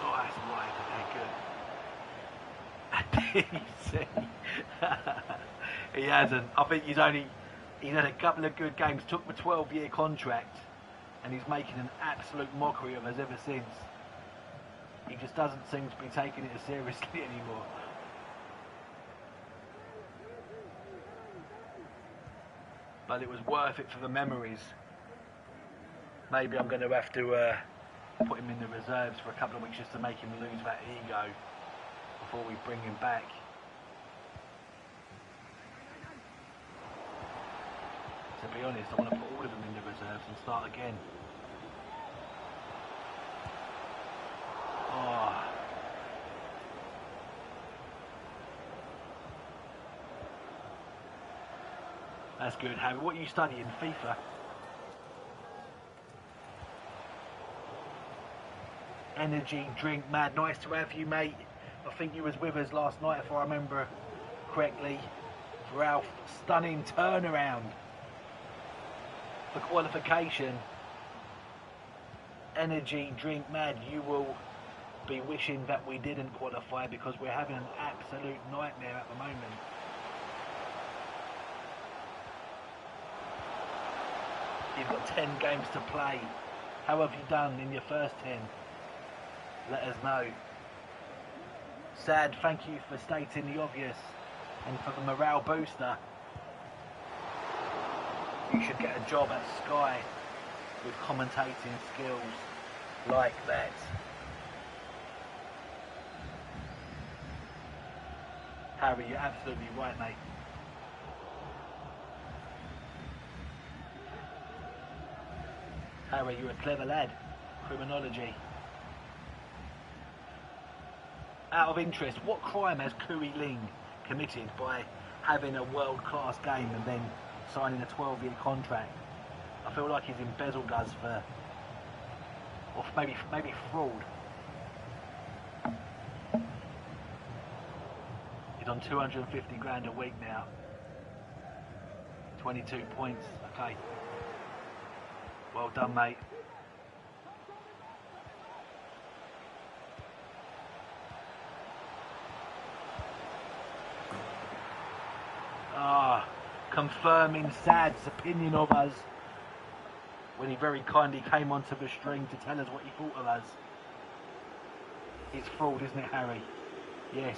Oh, that's wide. Okay, good. He hasn't. I think he's had a couple of good games. Took the 12-year contract, and he's making an absolute mockery of us ever since. He just doesn't seem to be taking it as seriously anymore. But it was worth it for the memories. Maybe I'm going to have to put him in the reserves for a couple of weeks just to make him lose that ego before we bring him back. To be honest, I want to put all of them in the reserves and start again. Oh. That's good, Harry. What are you studying? FIFA? Energy drink mad. Nice to have you, mate. I think you was with us last night, if I remember correctly, for our stunning turnaround for qualification. Energy drink mad. You will be wishing that we didn't qualify because we're having an absolute nightmare at the moment. You've got 10 games to play. How have you done in your first 10? Let us know. Sad, thank you for stating the obvious and for the morale booster. You should get a job at Sky with commentating skills like that. Harry, you're absolutely right, mate. Harry, you're a clever lad. Criminology. Out of interest, what crime has Kui Ling committed by having a world-class game and then signing a 12-year contract? I feel like he's embezzled us for, or maybe fraud. He's on 250 grand a week now. 22 points. Okay. Well done, mate. Confirming Sad's opinion of us when he very kindly came onto the stream to tell us what he thought of us. It's fraud, isn't it, Harry? Yes,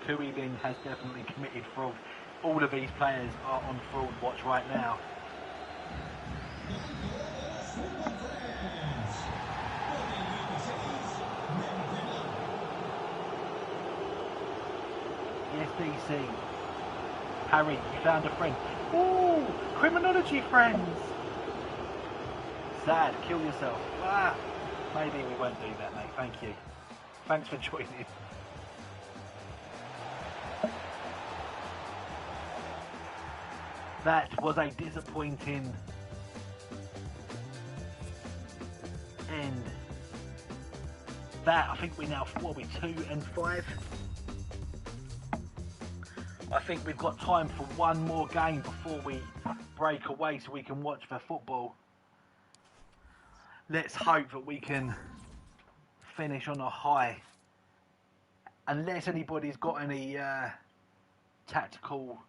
Kui Ling has definitely committed fraud. All of these players are on fraud watch right now. Yes, DC. Harry, you found a friend. Ooh, criminology friends. Sad, kill yourself. Ah, maybe we won't do that, mate. Thank you. Thanks for joining. That was a disappointing end. That, I think we're now, what are we, 2-5? I think we've got time for one more game before we break away so we can watch the football. Let's hope that we can finish on a high. Unless anybody's got any tactical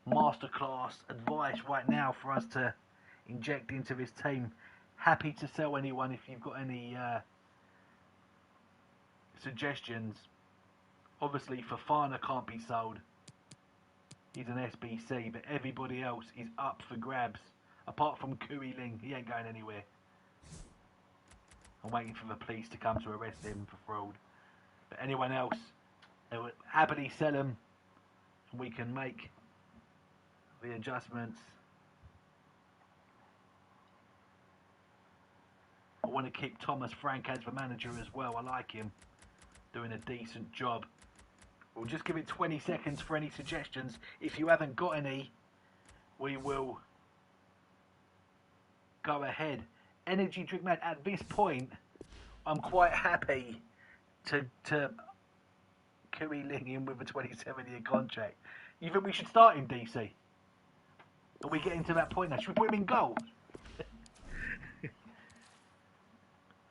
masterclass advice right now for us to inject into this team. Happy to sell anyone if you've got any suggestions. Obviously Fofana can't be sold. He's an SBC, but everybody else is up for grabs. Apart from Kui Ling, he ain't going anywhere. I'm waiting for the police to come to arrest him for fraud. But anyone else, they would happily sell them, and we can make the adjustments. I want to keep Thomas Frank as the manager as well. I like him, doing a decent job. We'll just give it 20 seconds for any suggestions. If you haven't got any, we will go ahead. Energy drink man, at this point, I'm quite happy to Kui Ling in with a 27-year contract. You think we should start him, DC? Are we getting to that point now? Should we put him in goal?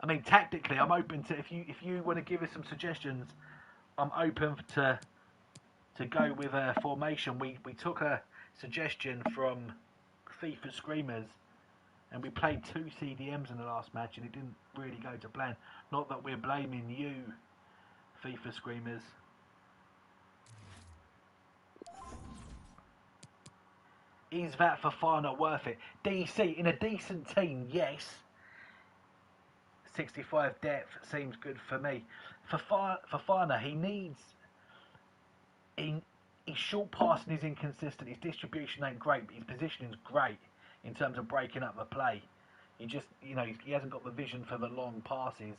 I mean, tactically, I'm open to, if you want to give us some suggestions, I'm open to go with a formation. We took a suggestion from FIFA Screamers, and we played 2 CDMs in the last match, and it didn't really go to plan. Not that we're blaming you, FIFA Screamers. Is that Fofana worth it? DC, in a decent team, yes. 65 depth seems good for me. Fofana, he needs... His short passing is inconsistent, his distribution ain't great, but his positioning is great in terms of breaking up the play. He just, he hasn't got the vision for the long passes.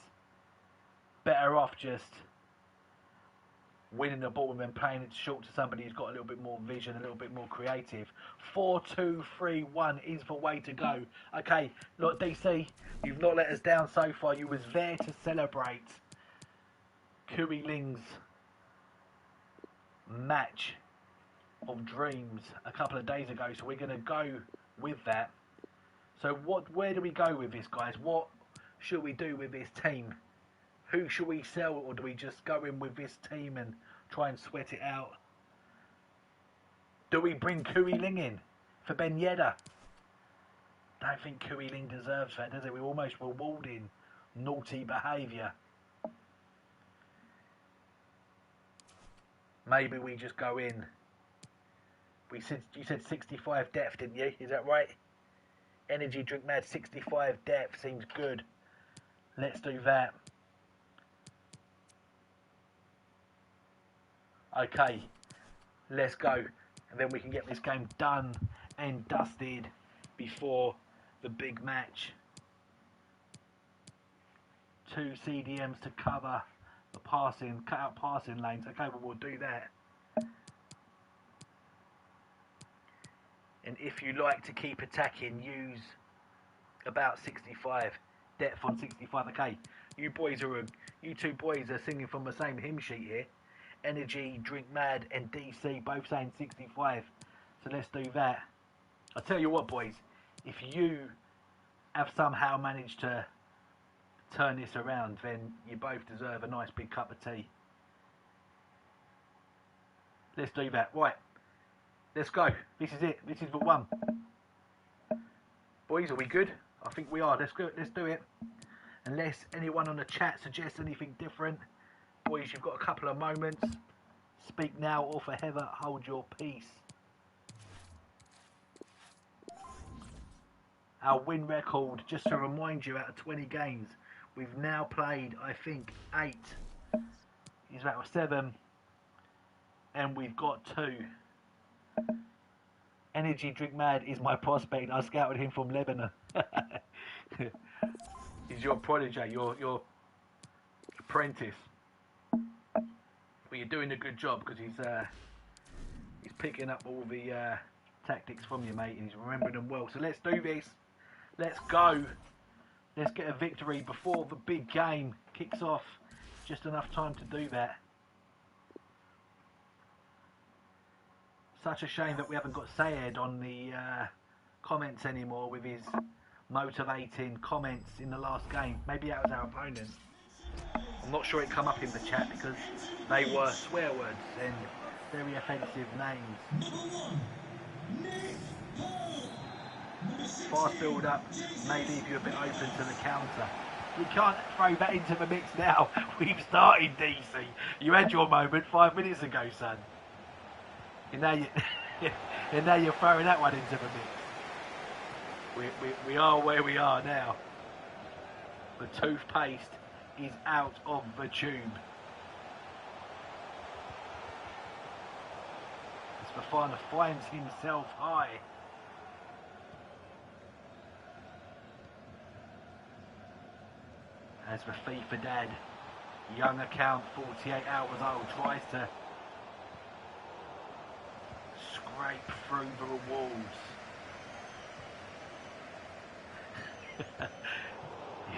Better off just winning the ball and then playing it short to somebody who's got a little bit more vision, a little bit more creative. 4-2-3-1 is the way to go. Okay, look, DC, you've not let us down so far. You was there to celebrate Kui Ling's match of dreams a couple of days ago, so we're going to go with that. So where do we go with this, guys? What should we do with this team? Who should we sell, or do we just go in with this team and try and sweat it out? Do we bring Kui Ling in for Ben Yedder? Don't think Kui Ling deserves that, does it? We're almost rewarding naughty behaviour. Maybe we just go in. You said 65 depth, didn't you? Is that right? Energy drink mad, 65 depth seems good. Let's do that. Okay, let's go. And then we can get this game done and dusted before the big match. 2 CDMs to cover the passing, cut out passing lanes. Okay, well, we'll do that. And if you like to keep attacking, use about 65 depth on 65. Okay, you two boys are singing from the same hymn sheet here. Energy, Drink Mad, and DC both saying 65. So let's do that. I'll tell you what, boys. If you have somehow managed to turn this around, then you both deserve a nice big cup of tea. Let's do that. Right. Let's go. This is it. This is the one. Boys, are we good? I think we are. Let's go. Let's do it. Unless anyone on the chat suggests anything different. Boys, you've got a couple of moments. Speak now or forever hold your peace. Our win record, just to remind you, out of 20 games, we've now played, I think, 8. Is that 7? And we've got 2. Energy Drink Mad is my prospect. I scouted him from Lebanon. He's your protege, your apprentice. But you're doing a good job because he's picking up all the tactics from you, mate, and he's remembering them well. So let's do this. Let's go. Let's get a victory before the big game kicks off. Just enough time to do that. Such a shame that we haven't got Sayed on the comments anymore with his motivating comments in the last game. Maybe that was our opponent. I'm not sure it come up in the chat because they were swear words and very offensive names. Fast build up may leave you a bit open to the counter. We can't throw that into the mix now. We've started, DC. You had your moment 5 minutes ago, son. And now, and now you're throwing that one into the mix. We are where we are now. The toothpaste is out of the tube. As Fafana finds himself high. As the FIFA dad, young account, 48 hours old, tries to scrape through the walls.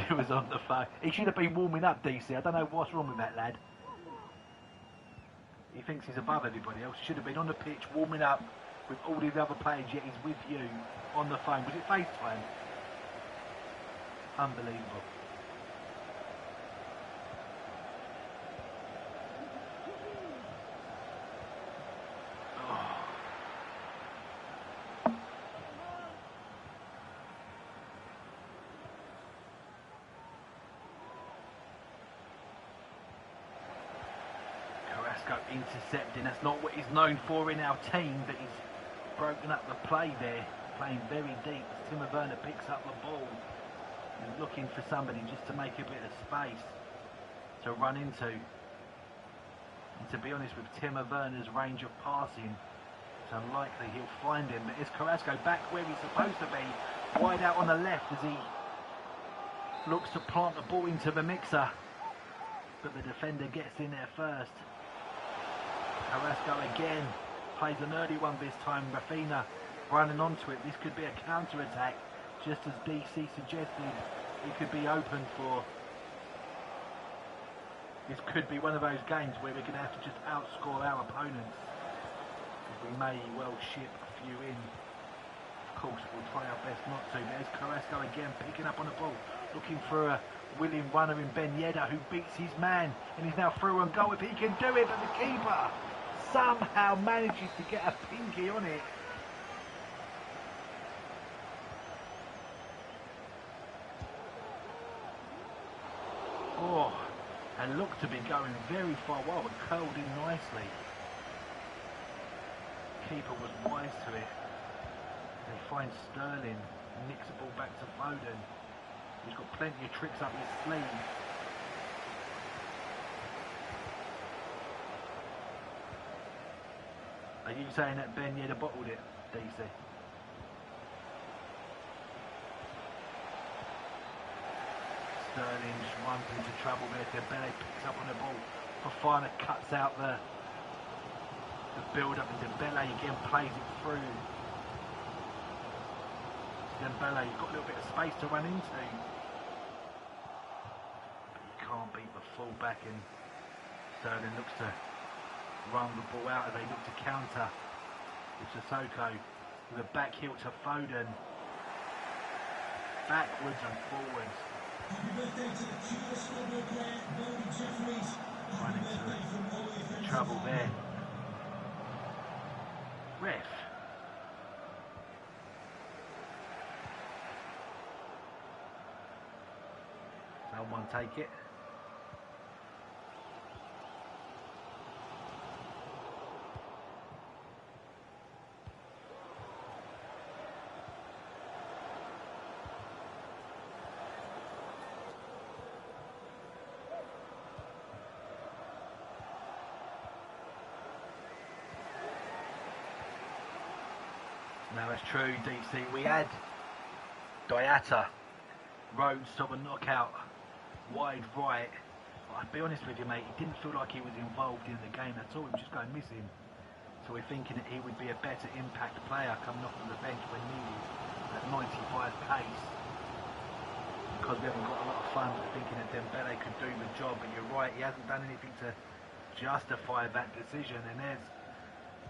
He was on the phone. He should have been warming up, DC. I don't know what's wrong with that lad. He thinks he's above everybody else. He should have been on the pitch warming up with all the other players, yet he's with you on the phone. Was it FaceTime? Unbelievable. Intercepting, that's not what he's known for in our team, but he's broken up the play there, playing very deep. Timo Werner picks up the ball, he's looking for somebody just to make a bit of space to run into. And to be honest, with Timo Werner's range of passing, it's unlikely he'll find him. But is Carrasco back where he's supposed to be, wide out on the left as he looks to plant the ball into the mixer, but the defender gets in there first. Carrasco again plays an early one this time. Rafinha running onto it. This could be a counter-attack, just as DC suggested. It could be open for. This could be one of those games where we're going to have to just outscore our opponents. We may well ship a few in. Of course, we'll try our best not to. There's Carrasco again, picking up on the ball, looking for a willing runner in Ben Yedder, who beats his man, and he's now through and goal if he can do it, but the keeper somehow manages to get a pinky on it. Oh, and looked to be going very far well, but curled in nicely. Keeper was wise to it. They find Sterling, nicks the ball back to Foden. He's got plenty of tricks up his sleeve. Are you saying that Ben Yedder bottled it, DC? Sterling runs into trouble there. Dembele picks up on the ball. Fafana cuts out the build-up, and Dembele again plays it through. Dembele, you've got a little bit of space to run into. But you can't beat the full-back, and Sterling looks to run the ball out as they look to counter with Sissoko with a back heel to Foden, backwards and forwards. Happy birthday to the cutest football player, Bobby Jeffries. Running into trouble there. Ref. Someone take it. Now it's true, DC. We had Diatta, Rhodes to a knockout, wide right. But I'll be honest with you, mate, he didn't feel like he was involved in the game at all. He was just going missing. So we're thinking that he would be a better impact player coming off of the bench when needed at 95 pace. Because we haven't got a lot of funds, we're thinking that Dembele could do the job. But you're right, he hasn't done anything to justify that decision. And there's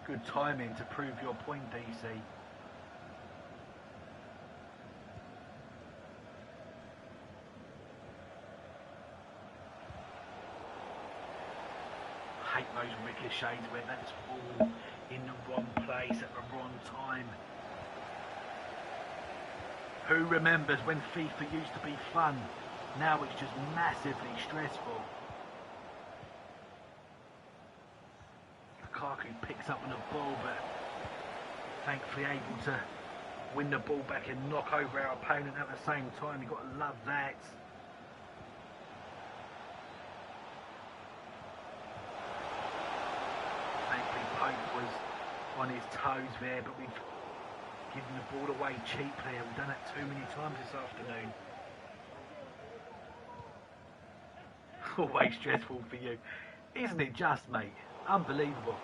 good timing to prove your point, DC. Hate those ricochets where that's all in the wrong place at the wrong time. Who remembers when FIFA used to be fun? Now it's just massively stressful. Lukaku picks up on the ball, but thankfully able to win the ball back and knock over our opponent at the same time. You've got to love that. Thankfully Pope was on his toes there, but we've given the ball away cheaply. We've done it too many times this afternoon. Always stressful for you. Isn't it just, mate? Unbelievable.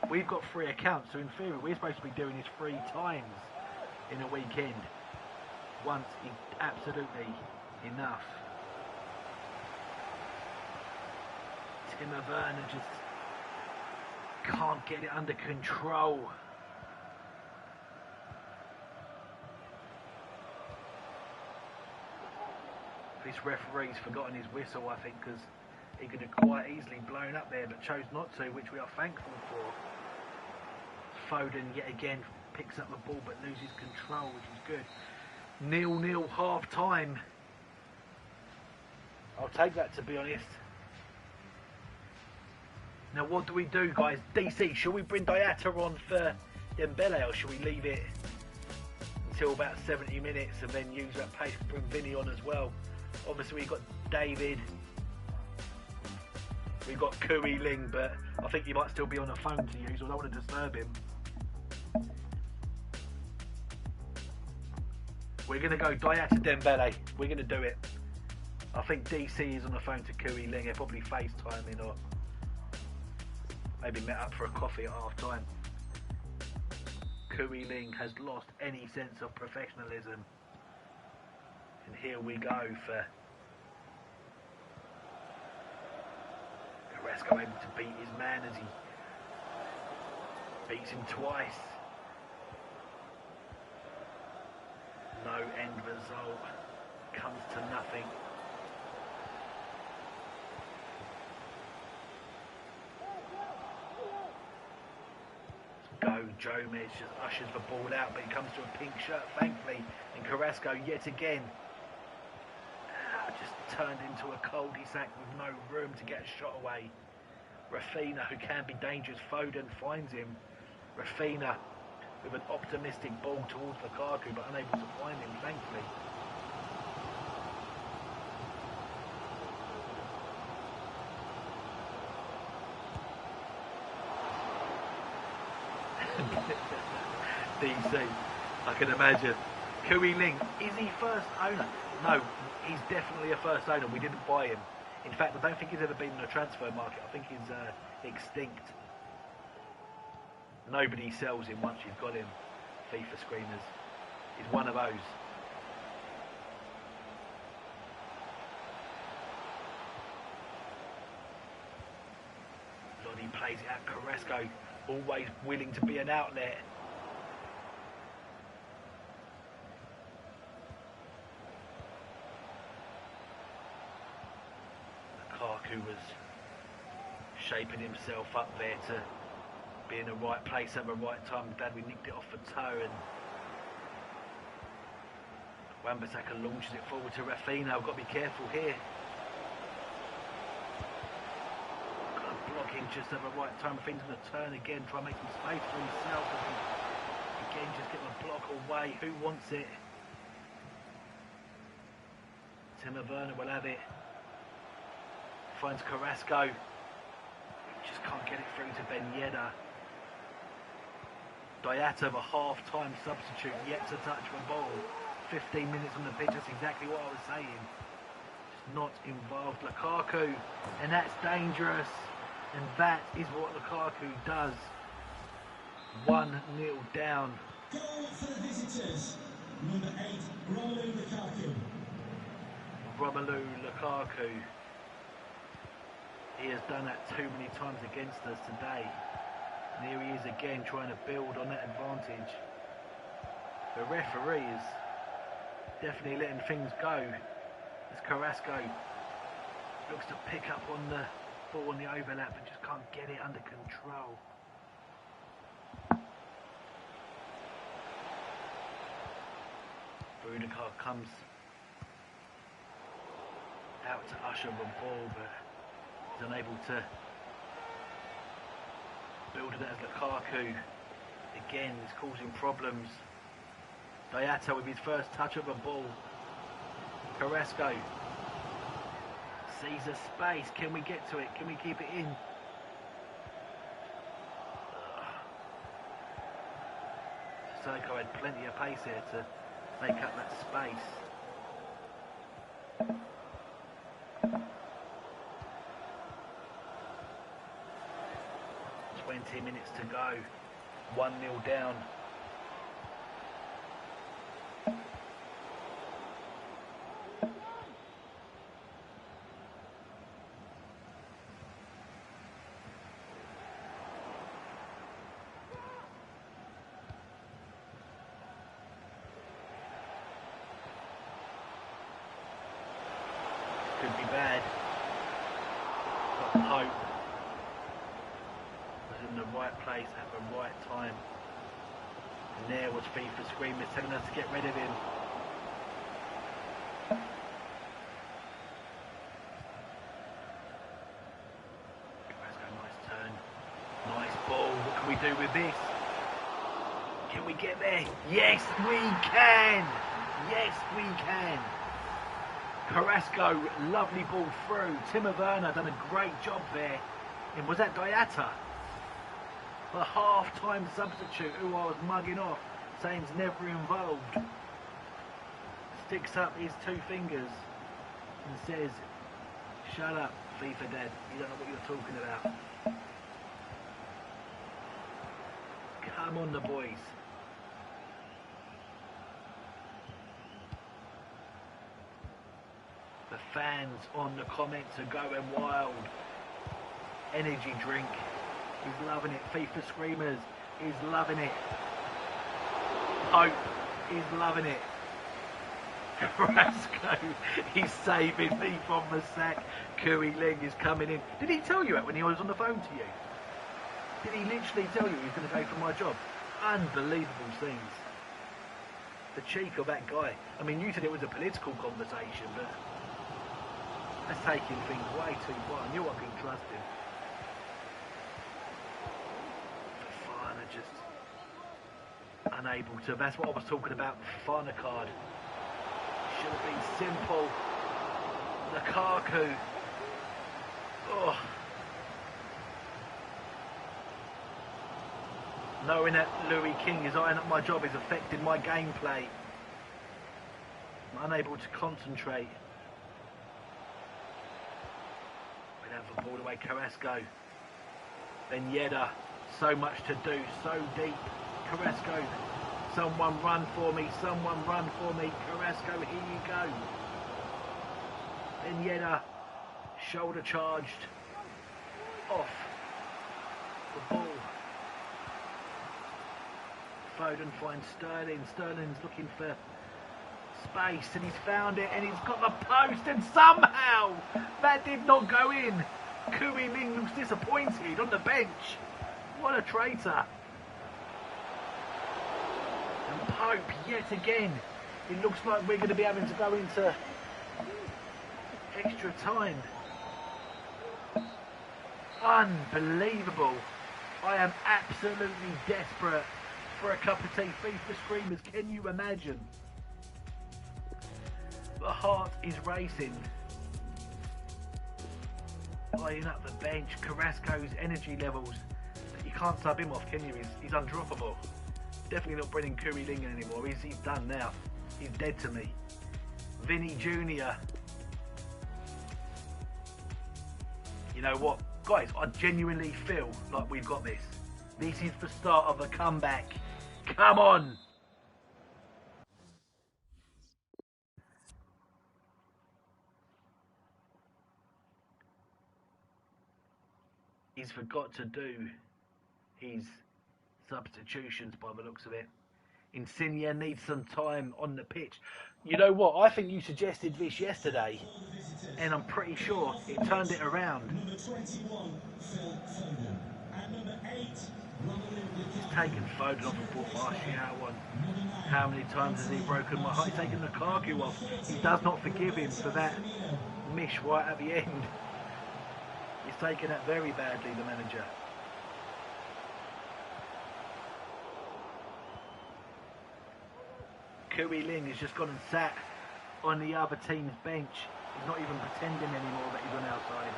We've got 3 accounts, so in theory we're supposed to be doing this 3 times in a weekend. Once is absolutely enough. Timo Werner just can't get it under control. This referee's forgotten his whistle, I think, because he could have quite easily blown up there, but chose not to, which we are thankful for. Foden yet again picks up the ball but loses control, which is good. 0-0 half time. I'll take that, to be honest. Now what do we do, guys? DC, shall we bring Diatta on for Dembele, or shall we leave it until about 70 minutes and then use that pace to bring Vinny on as well? Obviously we've got David, we've got Kui Ling, but I think he might still be on the phone to use, so I don't want to disturb him. We're going to go Diatta Dembele, we're going to do it. I think DC is on the phone to Kui Ling, they're probably FaceTiming or maybe met up for a coffee at half time. Kui Ling has lost any sense of professionalism. And here we go for Carrasco, able to beat his man as he beats him twice. No end result, comes to nothing. Go, Jomez just ushers the ball out, but he comes to a pink shirt, thankfully, and Carrasco yet again just turned into a cul-de-sac with no room to get a shot away. Rafinha, who can be dangerous, Foden finds him. Rafinha with an optimistic ball towards Lukaku, but unable to find him, thankfully. DC, I can imagine. Kui Ling, is he first owner? No, he's definitely a first owner. We didn't buy him. In fact, I don't think he's ever been in a transfer market. I think he's extinct. Nobody sells him once you've got him. FIFA screamers. He's one of those. Lodi plays it out. Carrasco, always willing to be an outlet. Lukaku was shaping himself up there to be in the right place at the right time. Glad we nicked it off the toe, and Wan-Bissaka launches it forward to Rafinha. We've got to be careful here. Got to block him just at the right time. Rafinha's going to turn again, try and make some space for himself. Again, just get the block away. Who wants it? Timo Werner will have it. Finds Carrasco. Just can't get it through to Ben Yedder. Diatta, the half-time substitute, yet to touch the ball. 15 minutes on the pitch, that's exactly what I was saying. Just not involved. Lukaku, and that's dangerous. And that is what Lukaku does. 1-0 down. Goal for the visitors. Number 8, Romelu Lukaku. Romelu Lukaku. He has done that too many times against us today. And here he is again trying to build on that advantage. The referee is definitely letting things go as Carrasco looks to pick up on the ball on the overlap but just can't get it under control. Brunakar comes out to usher the ball but is unable to build it as Lukaku again is causing problems. Diatta with his first touch of a ball. Carrasco sees a space. Can we get to it? Can we keep it in? Sissoko had plenty of pace here to make up that space. 20 minutes to go. 1-0 down. Could be bad. But hope was in the right place at the right time. And there was FIFA Screamers telling us to get rid of him. Carrasco, nice turn. Nice ball. What can we do with this? Can we get there? Yes, we can! Yes, we can! Carrasco, lovely ball through. Timo Werner done a great job there. And was that Diatta? The half-time substitute who I was mugging off, saying he's never involved. Sticks up his two fingers and says, "Shut up, FIFA Dad. You don't know what you're talking about." Come on, the boys. The fans on the comments are going wild. Energy drink. He's loving it. FIFA Screamers is loving it. Hope is loving it. Carrasco, he's saving me from the sack. Kui Ling is coming in. Did he tell you that when he was on the phone to you? Did he literally tell you he was going to go for my job? Unbelievable scenes. The cheek of that guy. I mean, you said it was a political conversation, but that's taking things way too far. I knew I couldn't trust him. Fafana just unable to. That's what I was talking about. Fafana card. Should have been simple. Lukaku. Oh. Knowing that Louis King is eyeing up my job is affecting my gameplay. I'm unable to concentrate. We'll have the ball away. Carrasco. Ben Yedder. So much to do. So deep. Carrasco. Someone run for me. Someone run for me. Carrasco, here you go. Ben Yedder. Shoulder charged. Off the ball. Foden finds Sterling. Sterling's looking for space and he's found it and he's got the post and somehow that did not go in. Kui Ling looks disappointed on the bench. What a traitor. And Pope yet again. It looks like we're going to be having to go into extra time. Unbelievable. I am absolutely desperate for a cup of tea. FIFA Screamers, can you imagine? The heart is racing. Eyeing up the bench, Carrasco's energy levels. You can't sub him off, can you? He's undroppable. Definitely not bringing Kui Ling in anymore. He's done now. He's dead to me. Vinny Jr. You know what? Guys, I genuinely feel like we've got this. This is the start of a comeback. Come on! He's forgot to do his substitutions by the looks of it. Insigne needs some time on the pitch. You know what? I think you suggested this yesterday, and I'm pretty sure it turned it around. Number 21, Phil Foden. And number 8, He's taken Foden off and brought Martial on. How many times has he broken my heart? He's taken Lukaku off. He does not forgive him for that mish right at the end. He's taken that very badly, the manager. Kui Ling has just gone and sat on the other team's bench. He's not even pretending anymore that he's on our side.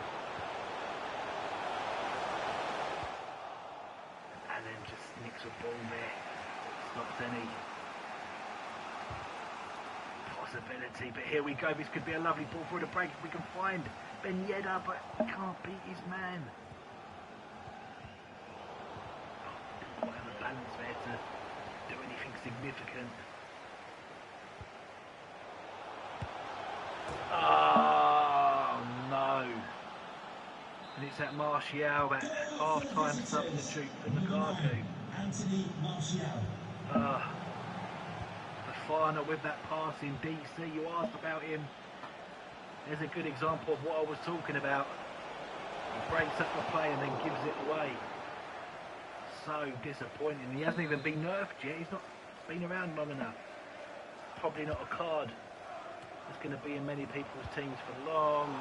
And then just snicks a ball there. Stops any possibility. But here we go. This could be a lovely ball through the break if we can find Ben Yedder, but he can't beat his man. Didn't quite have a balance there to do anything significant. Oh no. And it's that Martial, that half-time substitute for Lukaku. Anthony Martial. The final with that pass in DC, you asked about him. There's a good example of what I was talking about. He breaks up the play and then gives it away. So disappointing. He hasn't even been nerfed yet. He's not been around long enough. Probably not a card that's going to be in many people's teams for long.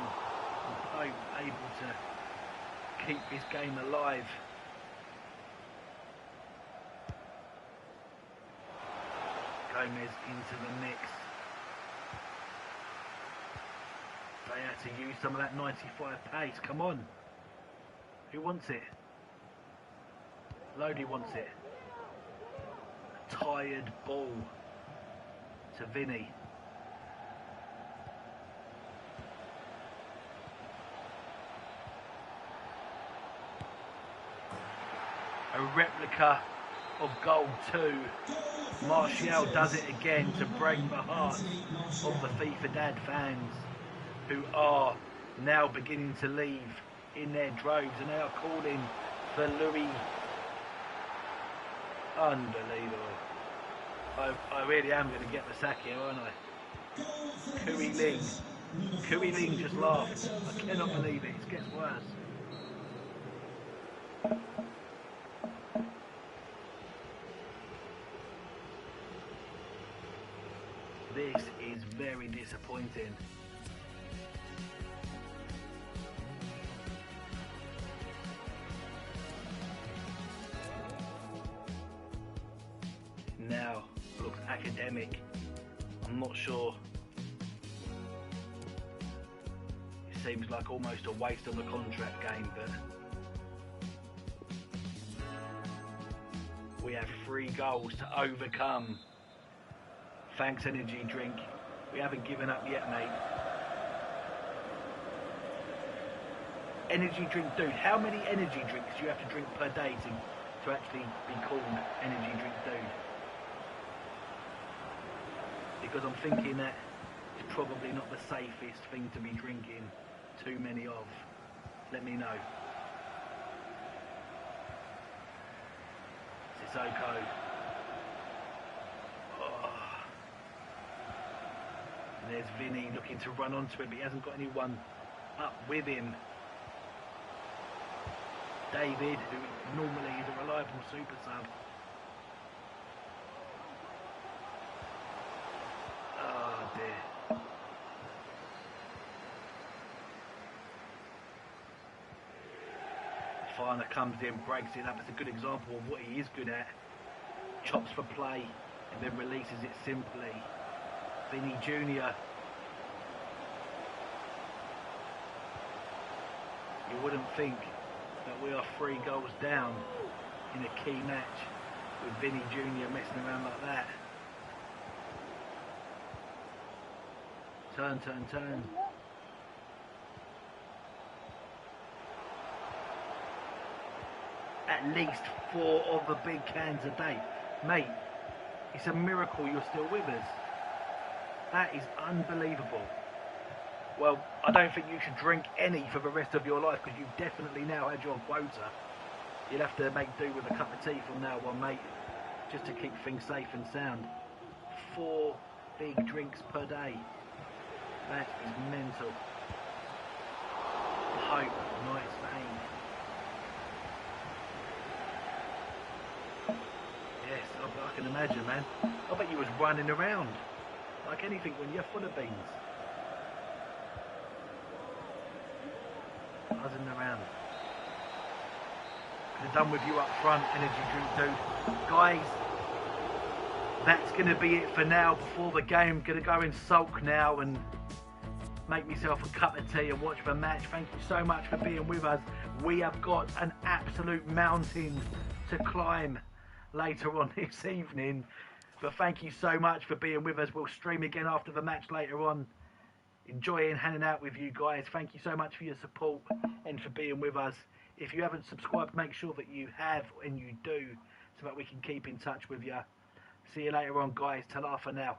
And able to keep this game alive. Gomez into the mix. They had to use some of that 95 pace. Come on. Who wants it? Lodi wants it. A tired ball to Vinny. A replica of goal 2. Martial does it again to break the hearts of the FIFA Dad fans, who are now beginning to leave in their droves and they are calling for Louis. Unbelievable. I really am going to get the sack here, aren't I? Kui Ling. Kui Ling just laughed. I cannot believe it. It gets worse. This is very disappointing. Now looks academic. I'm not sure. It seems like almost a waste of a contract game, but we have 3 goals to overcome. Thanks, energy drink. We haven't given up yet, mate. Energy drink, dude. How many energy drinks do you have to drink per day to actually be called energy drink, dude? Because I'm thinking that it's probably not the safest thing to be drinking too many of. Let me know. Sissoko. There's Vinny looking to run onto it, but he hasn't got anyone up with him. David, who normally is a reliable super sub. Oh dear. Finer comes in, breaks it up. It's a good example of what he is good at. Chops for play and then releases it simply. Vinny Jr. You wouldn't think that we are 3 goals down in a key match with Vinny Jr. messing around like that. Turn. at least 4 of the big cans a day. Mate, it's a miracle you're still with us. That is unbelievable. Well, I don't think you should drink any for the rest of your life because you've definitely now had your quota. You'll have to make do with a cup of tea from now on, mate, just to keep things safe and sound. 4 big drinks per day. That is mental. Hope, nice name. Yes, I can imagine, man. I bet you was running around like anything when you're full of beans. Buzzing around. Could have done with you up front, energy drink dude. Guys, that's going to be it for now before the game. Going to go and sulk now and make myself a cup of tea and watch the match. Thank you so much for being with us. We have got an absolute mountain to climb later on this evening. But thank you so much for being with us. We'll stream again after the match later on. Enjoying hanging out with you guys. Thank you so much for your support and for being with us. If you haven't subscribed, make sure that you have and you do so that we can keep in touch with you. See you later on, guys. Ta-ra for now.